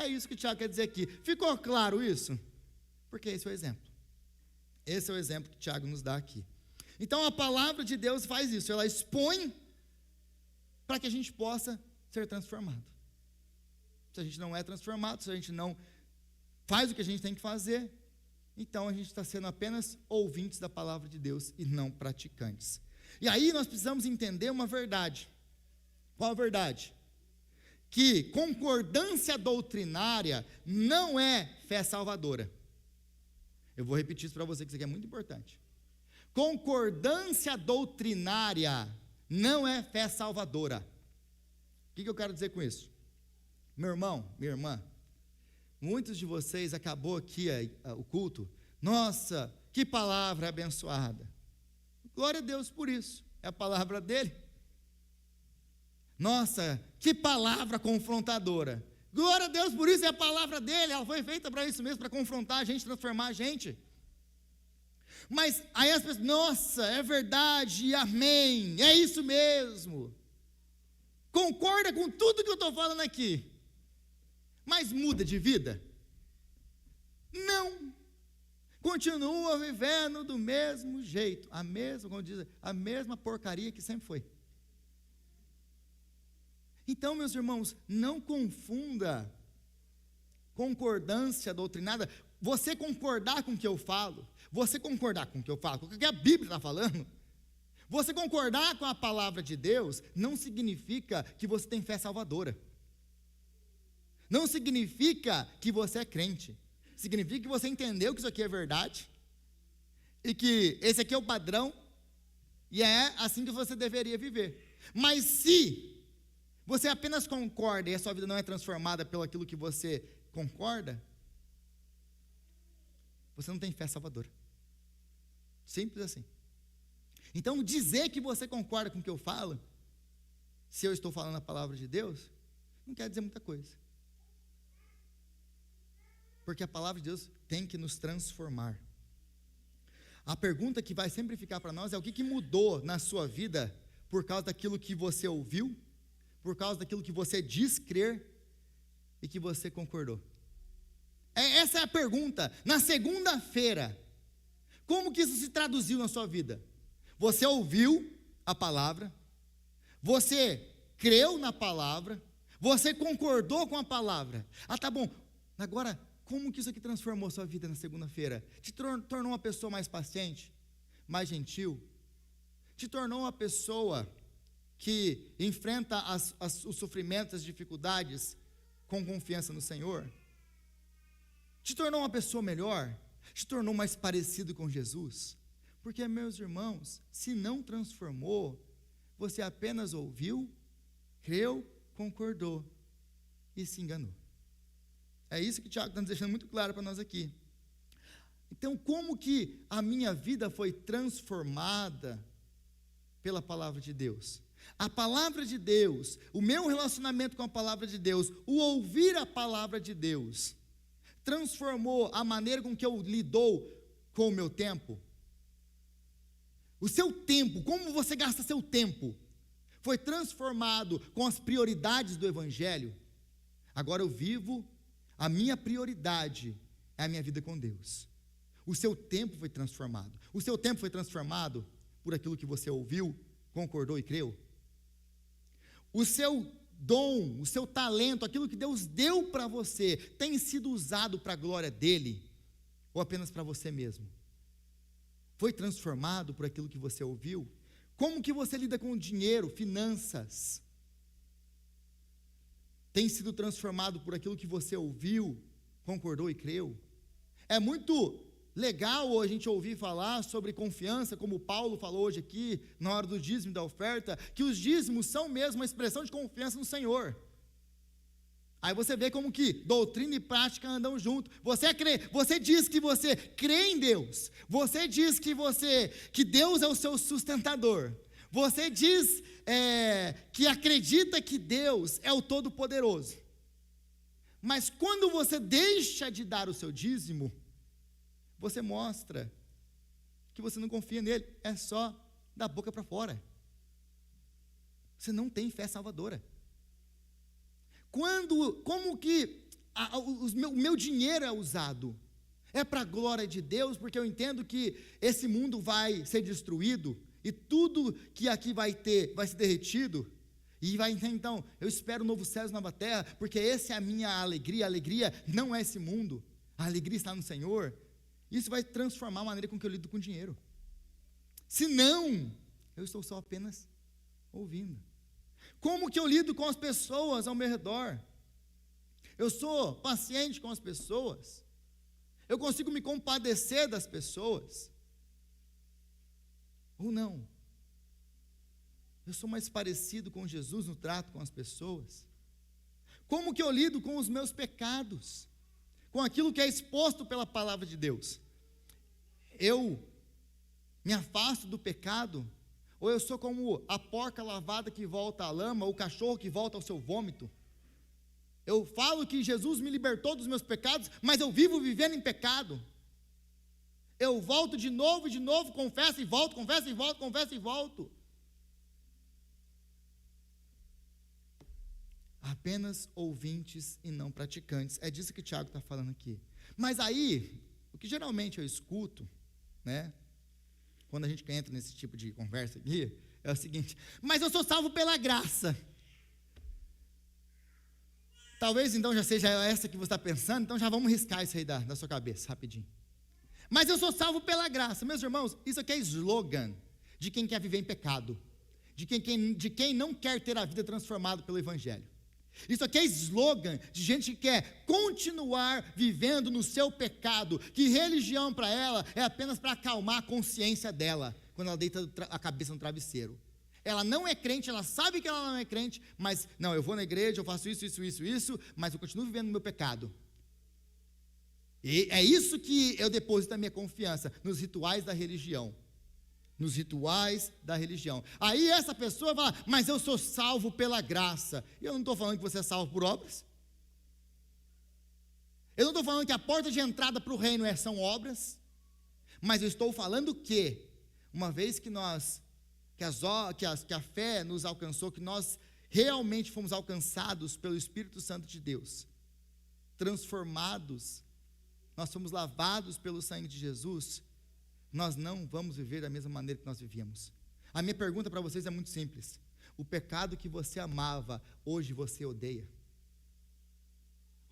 É isso que o Tiago quer dizer aqui. Ficou claro isso? Porque esse é o exemplo. Esse é o exemplo que o Tiago nos dá aqui. Então a palavra de Deus faz isso, ela expõe para que a gente possa ser transformado. Se a gente não é transformado, se a gente não faz o que a gente tem que fazer, então a gente está sendo apenas ouvintes da palavra de Deus e não praticantes. E aí nós precisamos entender uma verdade. Qual a verdade? Que concordância doutrinária não é fé salvadora. Eu vou repetir isso para você, que isso aqui é muito importante. Concordância doutrinária não é fé salvadora. O que eu quero dizer com isso? Meu irmão, minha irmã, muitos de vocês acabou aqui o culto, nossa, que palavra abençoada. Glória a Deus por isso, é a palavra dele. Nossa, que palavra confrontadora. Glória a Deus por isso, é a palavra dele, ela foi feita para isso mesmo, para confrontar a gente, transformar a gente. Mas aí as pessoas, nossa, é verdade, amém, é isso mesmo. Concorda com tudo que eu estou falando aqui. Mas muda de vida? Não. Continua vivendo do mesmo jeito, a mesma, como diz, a mesma porcaria que sempre foi. Então, meus irmãos, não confunda concordância doutrinada. Você concordar com o que eu falo, você concordar com o que eu falo, com o que a Bíblia está falando, você concordar com a palavra de Deus, não significa que você tem fé salvadora. Não significa que você é crente. Significa que você entendeu que isso aqui é verdade, e que esse aqui é o padrão, e é assim que você deveria viver. Mas se você apenas concorda e a sua vida não é transformada pelo aquilo que você concorda, você não tem fé salvadora. Simples assim. Então, dizer que você concorda com o que eu falo, se eu estou falando a palavra de Deus, não quer dizer muita coisa. Porque a palavra de Deus tem que nos transformar. A pergunta que vai sempre ficar para nós é: o que mudou na sua vida por causa daquilo que você ouviu, por causa daquilo que você diz crer e que você concordou? Essa é a pergunta. Na segunda-feira, como que isso se traduziu na sua vida? Você ouviu a palavra, você creu na palavra, você concordou com a palavra. Ah, tá bom, agora, como que isso aqui transformou a sua vida na segunda-feira? Te tornou uma pessoa mais paciente, mais gentil? Te tornou uma pessoa que enfrenta os sofrimentos, as dificuldades com confiança no Senhor? Te tornou uma pessoa melhor? Te tornou mais parecido com Jesus? Porque, meus irmãos, se não transformou, você apenas ouviu, creu, concordou e se enganou. É isso que o Tiago está nos deixando muito claro para nós aqui. Então, como que a minha vida foi transformada pela palavra de Deus? A palavra de Deus, o meu relacionamento com a palavra de Deus, o ouvir a palavra de Deus, transformou a maneira com que eu lido com o meu tempo? O seu tempo, como você gasta seu tempo, foi transformado com as prioridades do Evangelho? Agora eu vivo, a minha prioridade é a minha vida com Deus. O seu tempo foi transformado. O seu tempo foi transformado por aquilo que você ouviu, concordou e creu? O seu dom, o seu talento, aquilo que Deus deu para você, tem sido usado para a glória dele? Ou apenas para você mesmo? Foi transformado por aquilo que você ouviu? Como que você lida com o dinheiro, finanças? Tem sido transformado por aquilo que você ouviu, concordou e creu? É muito legal a gente ouvir falar sobre confiança, como Paulo falou hoje aqui, na hora do dízimo e da oferta, que os dízimos são mesmo uma expressão de confiança no Senhor. Aí você vê como que doutrina e prática andam junto. Você diz que você crê em Deus, você diz que Deus é o seu sustentador, você diz que acredita que Deus é o Todo-Poderoso, mas quando você deixa de dar o seu dízimo, você mostra que você não confia nele, é só da boca para fora. Você não tem fé salvadora. Como que o meu dinheiro é usado? É para a glória de Deus, porque eu entendo que esse mundo vai ser destruído, e tudo que aqui vai ser derretido, e vai então, eu espero novo céu e nova terra, porque essa é a minha alegria. A alegria não é esse mundo, a alegria está no Senhor. Isso vai transformar a maneira com que eu lido com dinheiro. Se não, eu estou só apenas ouvindo. Como que eu lido com as pessoas ao meu redor? Eu sou paciente com as pessoas? Eu consigo me compadecer das pessoas? Ou não? Eu sou mais parecido com Jesus no trato com as pessoas? Como que eu lido com os meus pecados? Com aquilo que é exposto pela palavra de Deus? Eu me afasto do pecado? Ou eu sou como a porca lavada que volta à lama, ou o cachorro que volta ao seu vômito? Eu falo que Jesus me libertou dos meus pecados, mas eu vivo vivendo em pecado. Eu volto de novo, confesso e volto, confesso e volto, confesso e volto. Apenas ouvintes e não praticantes. É disso que o Tiago está falando aqui. Mas aí, o que geralmente eu escuto, né, quando a gente entra nesse tipo de conversa aqui, é o seguinte: mas eu sou salvo pela graça. Talvez então já seja essa que você está pensando, então já vamos riscar isso aí da sua cabeça, rapidinho. Mas eu sou salvo pela graça. Meus irmãos, isso aqui é slogan de quem quer viver em pecado, de quem não quer ter a vida transformada pelo Evangelho. Isso aqui é slogan de gente que quer continuar vivendo no seu pecado, que religião para ela é apenas para acalmar a consciência dela, quando ela deita a cabeça no travesseiro. Ela não é crente, ela sabe que ela não é crente, mas, não, eu vou na igreja, eu faço isso, mas eu continuo vivendo no meu pecado. E é isso que eu deposito a minha confiança, nos rituais da religião. Nos rituais da religião. Aí essa pessoa fala: mas eu sou salvo pela graça. E eu não estou falando que você é salvo por obras. Eu não estou falando que a porta de entrada para o reino são obras. Mas eu estou falando que, uma vez que a fé nos alcançou, que nós realmente fomos alcançados pelo Espírito Santo de Deus, transformados, nós fomos lavados pelo sangue de Jesus, nós não vamos viver da mesma maneira que nós vivíamos. A minha pergunta para vocês é muito simples: o pecado que você amava, hoje você odeia?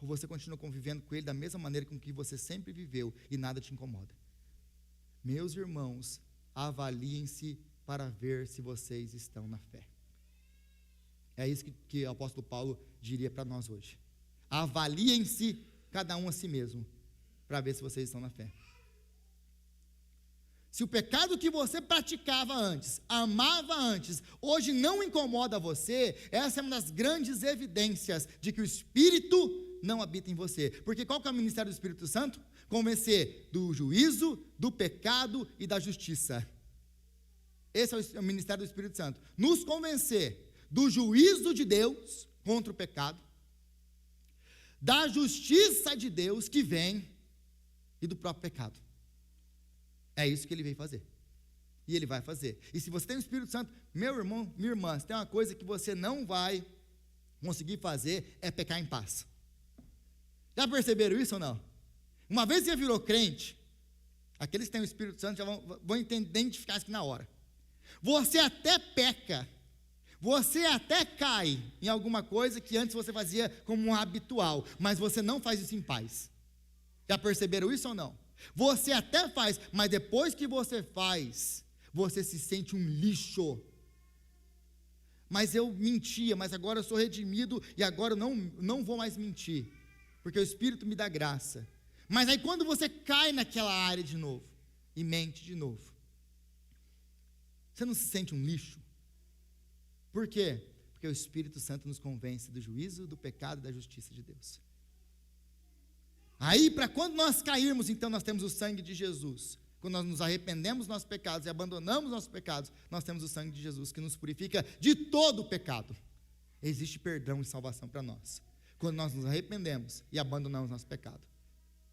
Ou você continua convivendo com ele da mesma maneira com que você sempre viveu e nada te incomoda? Meus irmãos, avaliem-se para ver se vocês estão na fé. É isso que o apóstolo Paulo diria para nós hoje. Avaliem-se cada um a si mesmo, para ver se vocês estão na fé. Se o pecado que você praticava antes, amava antes, hoje não incomoda você, essa é uma das grandes evidências de que o Espírito não habita em você. Porque qual que é o ministério do Espírito Santo? Convencer do juízo, do pecado e da justiça. Esse é o ministério do Espírito Santo. Nos convencer do juízo de Deus contra o pecado, da justiça de Deus que vem e do próprio pecado. É isso que ele veio fazer. E ele vai fazer. E se você tem o Espírito Santo, meu irmão, minha irmã, se tem uma coisa que você não vai conseguir fazer, é pecar em paz. Já perceberam isso ou não? Uma vez que você virou crente, aqueles que têm o Espírito Santo já vão identificar isso aqui na hora. Você até peca, você até cai em alguma coisa que antes você fazia como um habitual, mas você não faz isso em paz. Já perceberam isso ou não? Você até faz, mas depois que você faz, você se sente um lixo. Mas eu mentia, mas agora eu sou redimido e agora eu não vou mais mentir, porque o Espírito me dá graça. Mas aí quando você cai naquela área de novo e mente de novo, você não se sente um lixo? Por quê? Porque o Espírito Santo nos convence do juízo, do pecado e da justiça de Deus. Aí, para quando nós cairmos, então nós temos o sangue de Jesus. Quando nós nos arrependemos dos nossos pecados e abandonamos nossos pecados, nós temos o sangue de Jesus que nos purifica de todo o pecado. Existe perdão e salvação para nós, quando nós nos arrependemos e abandonamos nosso pecado.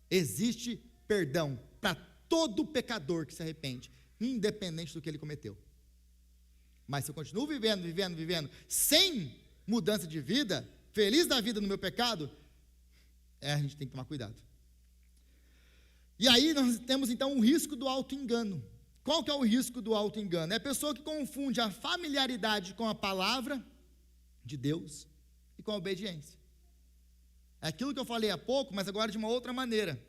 Existe perdão para todo pecador que se arrepende, independente do que ele cometeu. Mas se eu continuo vivendo, sem mudança de vida, feliz da vida no meu pecado, a gente tem que tomar cuidado. E aí nós temos então o risco do auto-engano. Qual que é o risco do auto-engano? É a pessoa que confunde a familiaridade com a palavra de Deus e com a obediência. É aquilo que eu falei há pouco, mas agora de uma outra maneira.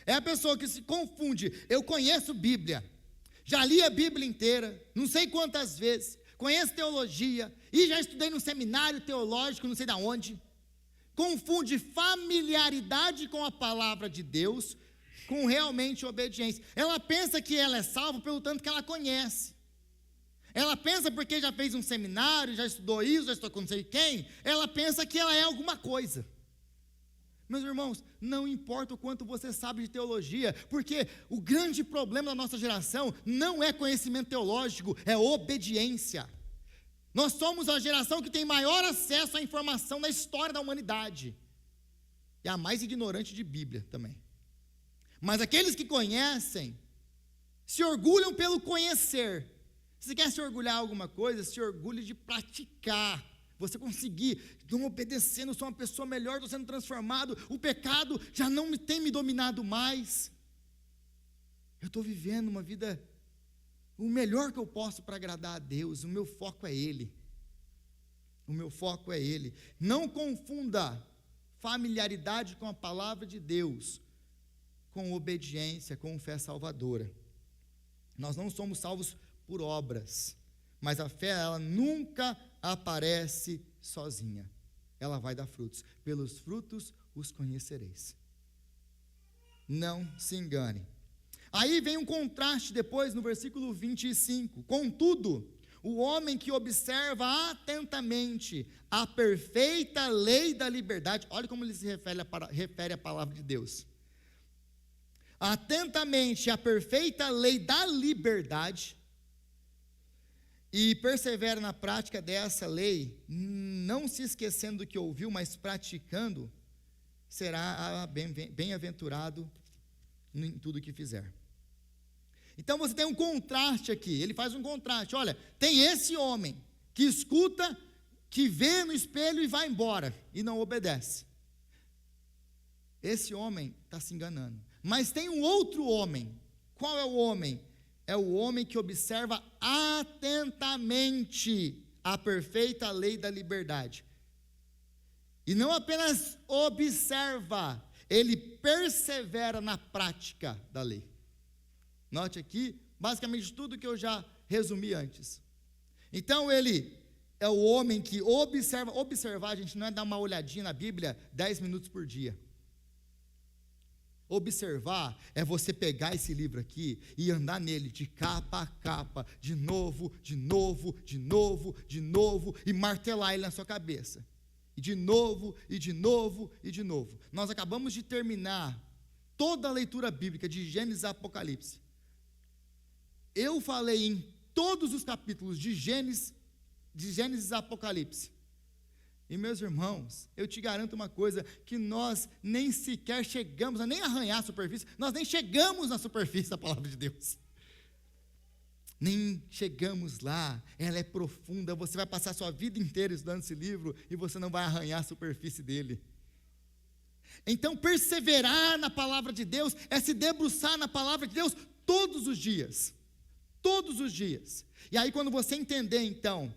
É a pessoa que se confunde. Eu conheço Bíblia, já li a Bíblia inteira, não sei quantas vezes, conheço teologia, e já estudei no seminário teológico, não sei de onde. Confunde familiaridade com a palavra de Deus com realmente obediência. Ela pensa que ela é salva pelo tanto que ela conhece. Ela pensa porque já fez um seminário, já estudou isso, já estudou com não sei quem, ela pensa que ela é alguma coisa. Meus irmãos, não importa o quanto você sabe de teologia, porque o grande problema da nossa geração não é conhecimento teológico, é obediência. Nós somos a geração que tem maior acesso à informação na história da humanidade. E a mais ignorante de Bíblia também. Mas aqueles que conhecem, se orgulham pelo conhecer. Se você quer se orgulhar de alguma coisa, se orgulhe de praticar. Você conseguir, não obedecendo, eu sou uma pessoa melhor, estou sendo transformado, o pecado já não tem me dominado mais. Eu estou vivendo uma vida, o melhor que eu posso para agradar a Deus, o meu foco é Ele. O meu foco é Ele. Não confunda familiaridade com a palavra de Deus com obediência, com fé salvadora. Nós não somos salvos por obras, mas a fé, ela nunca aparece sozinha. Ela vai dar frutos. Pelos frutos os conhecereis. Não se engane. Aí vem um contraste depois no versículo 25. Contudo, o homem que observa atentamente a perfeita lei da liberdade, olha como ele se refere à palavra de Deus. Atentamente a perfeita lei da liberdade, e persevera na prática dessa lei, não se esquecendo do que ouviu, mas praticando, será bem-aventurado em tudo que fizer. Então você tem um contraste aqui, ele faz um contraste. Olha, tem esse homem que escuta, que vê no espelho e vai embora, e não obedece. Esse homem está se enganando. Mas tem um outro homem. Qual é o homem? É o homem que observa atentamente a perfeita lei da liberdade. E não apenas observa, ele persevera na prática da lei. Note aqui, basicamente tudo que eu já resumi antes. Então ele é o homem que observa. Observar, gente, não é dar uma olhadinha na Bíblia 10 minutos por dia. Observar é você pegar esse livro aqui e andar nele de capa a capa, de novo, e martelar ele na sua cabeça. E de novo. Nós acabamos de terminar toda a leitura bíblica de Gênesis a Apocalipse. Eu falei em todos os capítulos de Gênesis a Apocalipse. E meus irmãos, eu te garanto uma coisa, que nós nem sequer chegamos a nem arranhar a superfície, nós nem chegamos na superfície da palavra de Deus. Nem chegamos lá, ela é profunda, você vai passar a sua vida inteira estudando esse livro e você não vai arranhar a superfície dele. Então perseverar na palavra de Deus é se debruçar na palavra de Deus todos os dias. Todos os dias. E aí quando você entender então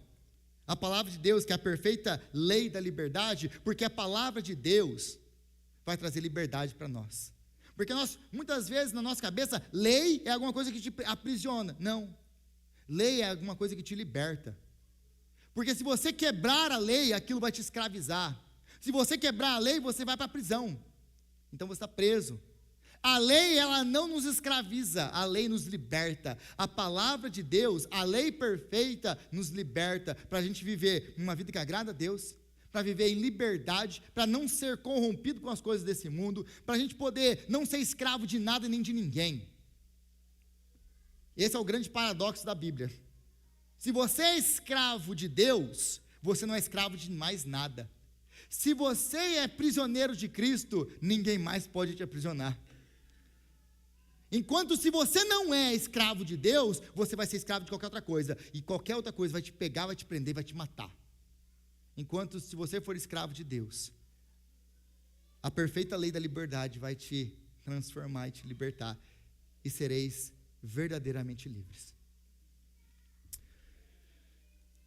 a palavra de Deus, que é a perfeita lei da liberdade, porque a palavra de Deus vai trazer liberdade para nós. Porque nós, muitas vezes, na nossa cabeça, lei é alguma coisa que te aprisiona. Não. Lei é alguma coisa que te liberta. Porque se você quebrar a lei, aquilo vai te escravizar. Se você quebrar a lei, você vai para a prisão. Então você está preso. A lei, ela não nos escraviza, a lei nos liberta. A palavra de Deus, a lei perfeita, nos liberta para a gente viver uma vida que agrada a Deus, para viver em liberdade, para não ser corrompido com as coisas desse mundo, para a gente poder não ser escravo de nada nem de ninguém. Esse é o grande paradoxo da Bíblia. Se você é escravo de Deus, você não é escravo de mais nada. Se você é prisioneiro de Cristo, ninguém mais pode te aprisionar. Enquanto se você não é escravo de Deus, você vai ser escravo de qualquer outra coisa, e qualquer outra coisa vai te pegar, vai te prender, vai te matar. Enquanto se você for escravo de Deus, A perfeita lei da liberdade vai te transformar e te libertar, e sereis verdadeiramente livres.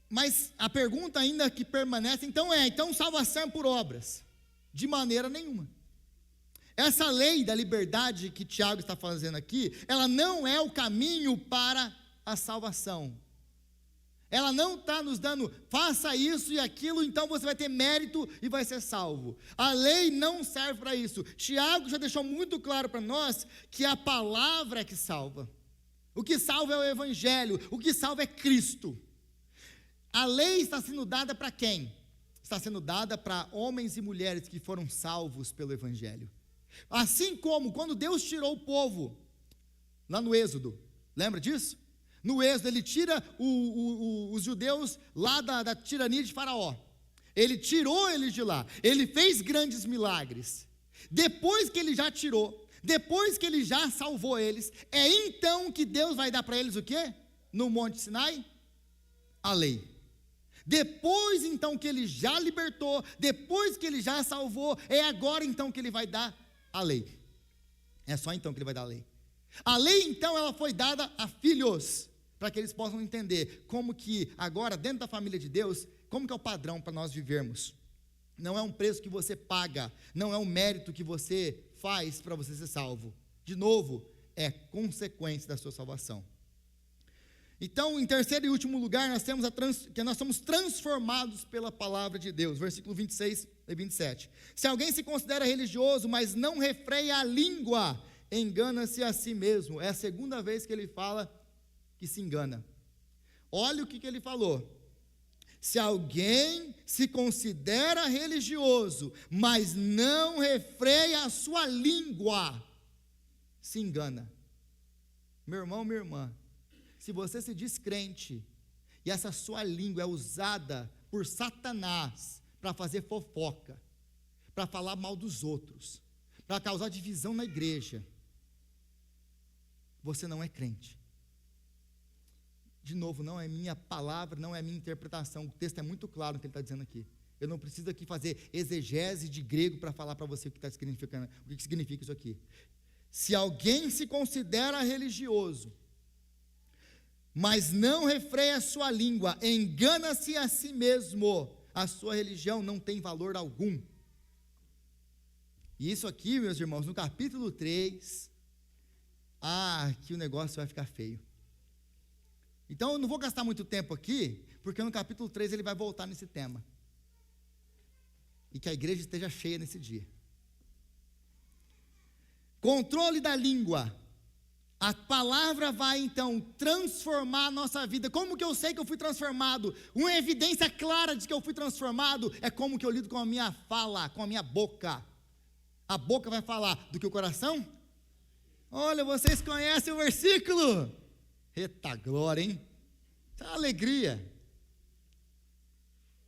Mas a pergunta ainda que permanece, então salvação é por obras? De maneira nenhuma. Essa lei da liberdade que Tiago está fazendo aqui, ela não é o caminho para a salvação. Ela não está nos dando, faça isso e aquilo, então você vai ter mérito e vai ser salvo. A lei não serve para isso. Tiago já deixou muito claro para nós que a palavra é que salva. O que salva é o Evangelho, o que salva é Cristo. A lei está sendo dada para quem? Está sendo dada para homens e mulheres que foram salvos pelo Evangelho. Assim como quando Deus tirou o povo, lá no Êxodo, lembra disso? No Êxodo ele tira os judeus lá da tirania de Faraó, ele tirou eles de lá, ele fez grandes milagres. Depois que ele já tirou, depois que ele já salvou eles, é então que Deus vai dar para eles o quê? No Monte Sinai? A lei. Depois então que ele já libertou, depois que ele já salvou, é agora então que ele vai dar a lei. É só então que ele vai dar a lei. A lei então ela foi dada a filhos, para que eles possam entender como que agora dentro da família de Deus, como que é o padrão para nós vivermos. Não é um preço que você paga, não é um mérito que você faz para você ser salvo. De novo, é consequência da sua salvação. Então, em terceiro e último lugar, nós temos que nós somos transformados pela palavra de Deus, versículo 26 e 27. Se alguém se considera religioso, mas não refreia a língua, engana-se a si mesmo. É a segunda vez que ele fala que se engana. Olha o que ele falou. Se alguém se considera religioso, mas não refreia a sua língua, se engana. Meu irmão, minha irmã, se você se diz crente, e essa sua língua é usada por Satanás para fazer fofoca, para falar mal dos outros, para causar divisão na igreja, você não é crente. De novo, não é minha palavra, não é minha interpretação, o texto é muito claro no que ele está dizendo aqui. Eu não preciso aqui fazer exegese de grego para falar para você o que está significando, o que significa isso aqui. Se alguém se considera religioso, mas não refreia a sua língua, engana-se a si mesmo, a sua religião não tem valor algum. E isso aqui, meus irmãos, no capítulo 3, que o negócio vai ficar feio. Então eu não vou gastar muito tempo aqui, porque no capítulo 3 ele vai voltar nesse tema. E que a igreja esteja cheia nesse dia. Controle da língua. A palavra vai então transformar a nossa vida. Como que eu sei que eu fui transformado? Uma evidência clara de que eu fui transformado é como que eu lido com a minha fala, com a minha boca. A boca vai falar do que o coração? Olha, vocês conhecem o versículo? Eita glória, hein? Isso é alegria.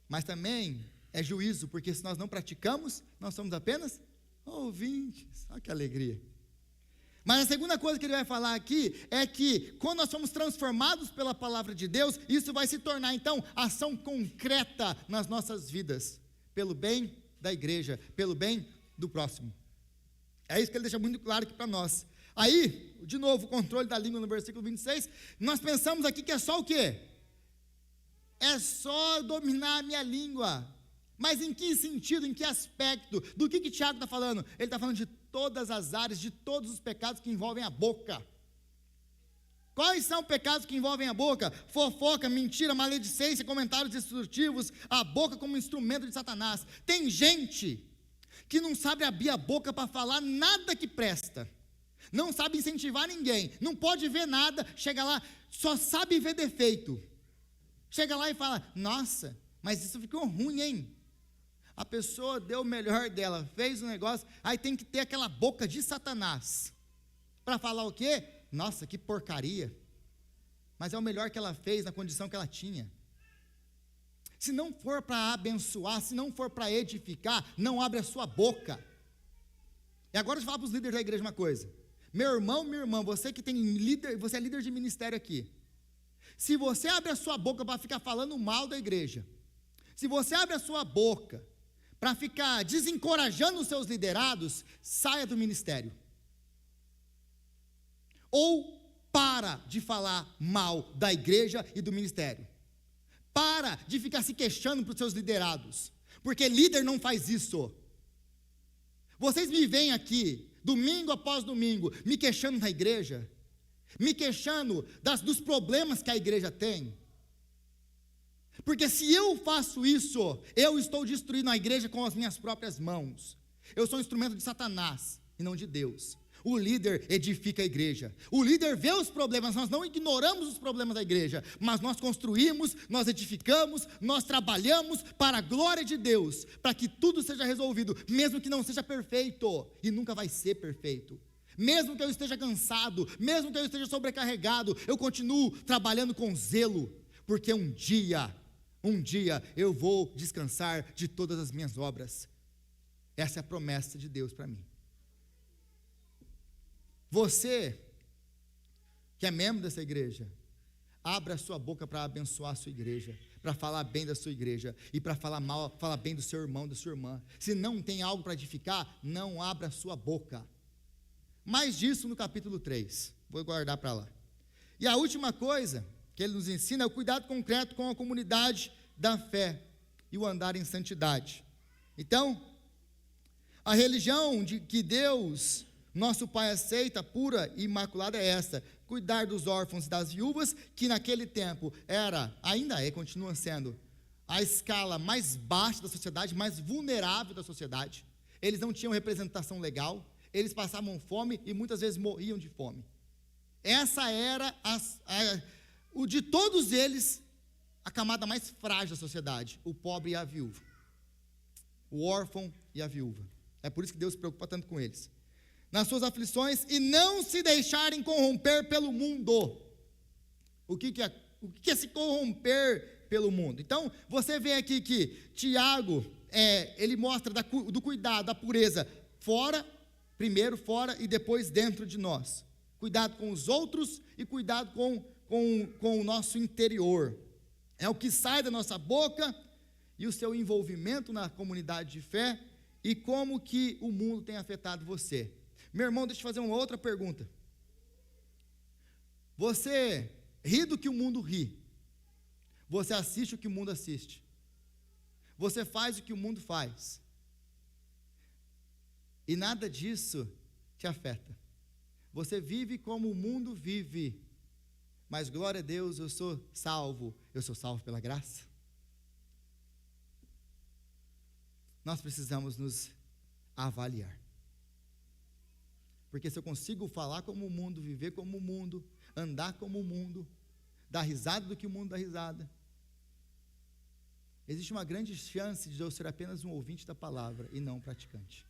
Mas também é juízo, porque se nós não praticamos, nós somos apenas ouvintes. Olha que alegria. Mas a segunda coisa que ele vai falar aqui é que quando nós somos transformados pela palavra de Deus, isso vai se tornar então ação concreta nas nossas vidas, pelo bem da igreja, pelo bem do próximo. É isso que ele deixa muito claro aqui para nós. Aí, de novo, o controle da língua no versículo 26, nós pensamos aqui que é só o quê? É só dominar a minha língua. Mas em que sentido, em que aspecto? Do que Tiago está falando? Ele está falando de todas as áreas, de todos os pecados que envolvem a boca. Quais são pecados que envolvem a boca? Fofoca, mentira, maledicência, comentários destrutivos, a boca como instrumento de Satanás. Tem gente que não sabe abrir a boca para falar nada que presta, não sabe incentivar ninguém, não pode ver nada, chega lá, só sabe ver defeito. Chega lá e fala, nossa, mas isso ficou ruim, hein? A pessoa deu o melhor dela, fez um negócio, aí tem que ter aquela boca de Satanás, para falar o quê? Nossa, que porcaria, mas é o melhor que ela fez na condição que ela tinha. Se não for para abençoar, se não for para edificar, não abre a sua boca. E agora deixa eu falar para os líderes da igreja uma coisa. Meu irmão, minha irmã, você que tem líder, você é líder de ministério aqui. Se você abre a sua boca para ficar falando mal da igreja, se você abre a sua boca para ficar desencorajando os seus liderados, saia do ministério. Ou para de falar mal da igreja e do ministério. Para de ficar se queixando para os seus liderados, porque líder não faz isso. Vocês me veem aqui, domingo após domingo, me queixando da igreja, me queixando dos problemas que a igreja tem. Porque se eu faço isso, eu estou destruindo a igreja com as minhas próprias mãos. Eu sou um instrumento de Satanás e não de Deus. O líder edifica a igreja. O líder vê os problemas, nós não ignoramos os problemas da igreja, mas nós construímos, nós edificamos, nós trabalhamos para a glória de Deus, para que tudo seja resolvido, mesmo que não seja perfeito, e nunca vai ser perfeito. Mesmo que eu esteja cansado, mesmo que eu esteja sobrecarregado, eu continuo trabalhando com zelo, porque um dia eu vou descansar de todas as minhas obras. Essa é a promessa de Deus para mim. Você, que é membro dessa igreja, abra a sua boca para abençoar a sua igreja, para falar bem da sua igreja, e para falar bem do seu irmão, da sua irmã. Se não tem algo para edificar, não abra a sua boca. Mais disso no capítulo 3, vou guardar para lá. E a última coisa que ele nos ensina é o cuidado concreto com a comunidade da fé, e o andar em santidade. Então, a religião que Deus, nosso Pai, aceita, pura e imaculada, é essa: cuidar dos órfãos e das viúvas, que naquele tempo ainda é, continua sendo a escala mais baixa da sociedade, mais vulnerável da sociedade. Eles não tinham representação legal, eles passavam fome e muitas vezes morriam de fome. Essa era o de todos eles, a camada mais frágil da sociedade: o pobre e a viúva, o órfão e a viúva. É por isso que Deus se preocupa tanto com eles. Nas suas aflições, e não se deixarem corromper pelo mundo. O que é se corromper pelo mundo? Então, você vê aqui que Tiago, ele mostra do cuidado, da pureza, primeiro fora e depois dentro de nós. Cuidado com os outros e cuidado com o nosso interior. É o que sai da nossa boca e o seu envolvimento na comunidade de fé, e como que o mundo tem afetado você. Meu irmão, deixa eu fazer uma outra pergunta. Você ri do que o mundo ri? Você assiste o que o mundo assiste? Você faz o que o mundo faz? E nada disso te afeta. Você vive como o mundo vive. Mas glória a Deus, eu sou salvo pela graça. Nós precisamos nos avaliar. Porque se eu consigo falar como o mundo, viver como o mundo, andar como o mundo, dar risada do que o mundo dá risada, existe uma grande chance de eu ser apenas um ouvinte da palavra e não um praticante.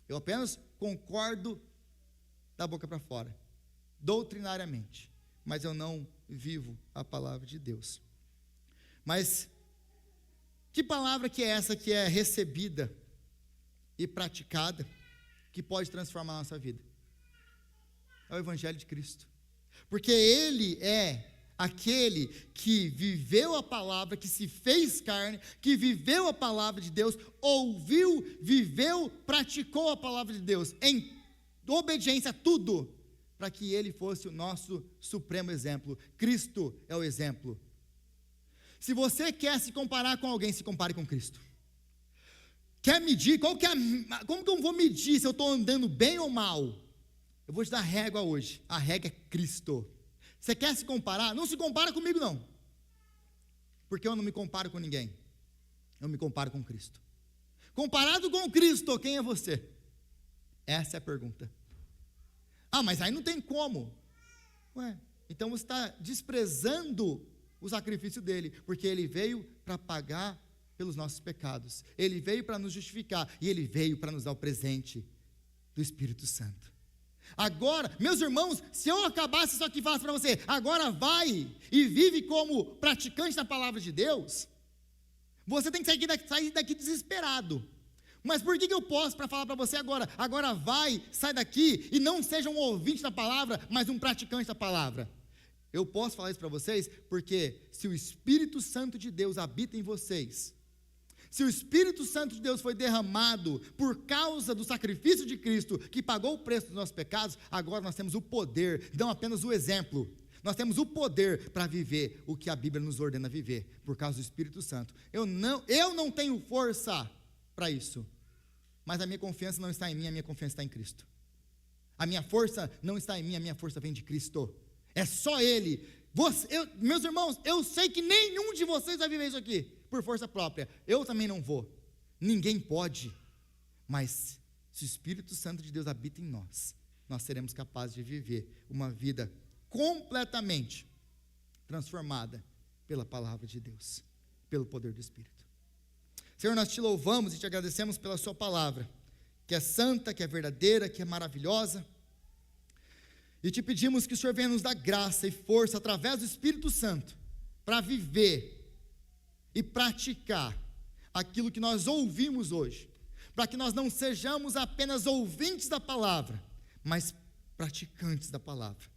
Eu apenas concordo da boca para fora, doutrinariamente, mas eu não vivo a palavra de Deus. Mas que palavra que é essa que é recebida e praticada, que pode transformar a nossa vida? É o Evangelho de Cristo. Porque Ele é aquele que viveu a palavra, que se fez carne, que viveu a palavra de Deus, ouviu, viveu, praticou a palavra de Deus, em obediência a tudo, para que Ele fosse o nosso supremo exemplo. Cristo é o exemplo. Se você quer se comparar com alguém, se compare com Cristo. Quer medir? Como que eu vou medir se eu estou andando bem ou mal? Eu vou te dar a régua hoje. A régua é Cristo. Você quer se comparar? Não se compara comigo, não. Porque eu não me comparo com ninguém. Eu me comparo com Cristo. Comparado com Cristo, quem é você? Essa é a pergunta. Mas aí não tem como. Então você está desprezando o sacrifício dele, porque ele veio para pagar pelos nossos pecados, ele veio para nos justificar, e ele veio para nos dar o presente do Espírito Santo. Agora, meus irmãos, se eu acabasse isso aqui e falasse para você, agora vai e vive como praticante da palavra de Deus, você tem que sair daqui desesperado. Mas por que eu posso para falar para você agora vai, sai daqui, e não seja um ouvinte da palavra, mas um praticante da palavra? Eu posso falar isso para vocês, porque se o Espírito Santo de Deus habita em vocês, Se o Espírito Santo de Deus foi derramado por causa do sacrifício de Cristo, que pagou o preço dos nossos pecados, agora nós temos o poder, não apenas o exemplo, nós temos o poder para viver o que a Bíblia nos ordena viver, por causa do Espírito Santo. Eu não tenho força para isso, mas a minha confiança não está em mim, a minha confiança está em Cristo. A minha força não está em mim, a minha força vem de Cristo. É só Ele. Meus irmãos, eu sei que nenhum de vocês vai viver isso aqui por força própria. Eu também não vou. Ninguém pode. Mas se o Espírito Santo de Deus habita em nós, nós seremos capazes de viver uma vida completamente transformada pela palavra de Deus, pelo poder do Espírito. Senhor, nós te louvamos e te agradecemos pela sua palavra, que é santa, que é verdadeira, que é maravilhosa. E te pedimos que o Senhor venha nos dar graça e força através do Espírito Santo para viver e praticar aquilo que nós ouvimos hoje, para que nós não sejamos apenas ouvintes da palavra, mas praticantes da palavra.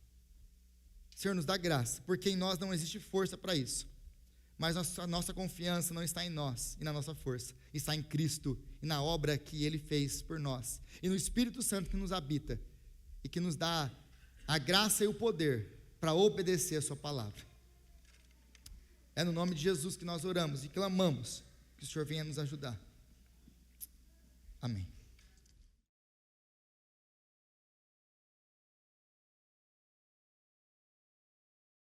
Senhor, nos dá graça, porque em nós não existe força para isso, mas a nossa confiança não está em nós e na nossa força, está em Cristo e na obra que Ele fez por nós, e no Espírito Santo que nos habita e que nos dá a graça e o poder para obedecer a sua palavra. É no nome de Jesus que nós oramos e clamamos que o Senhor venha nos ajudar. Amém.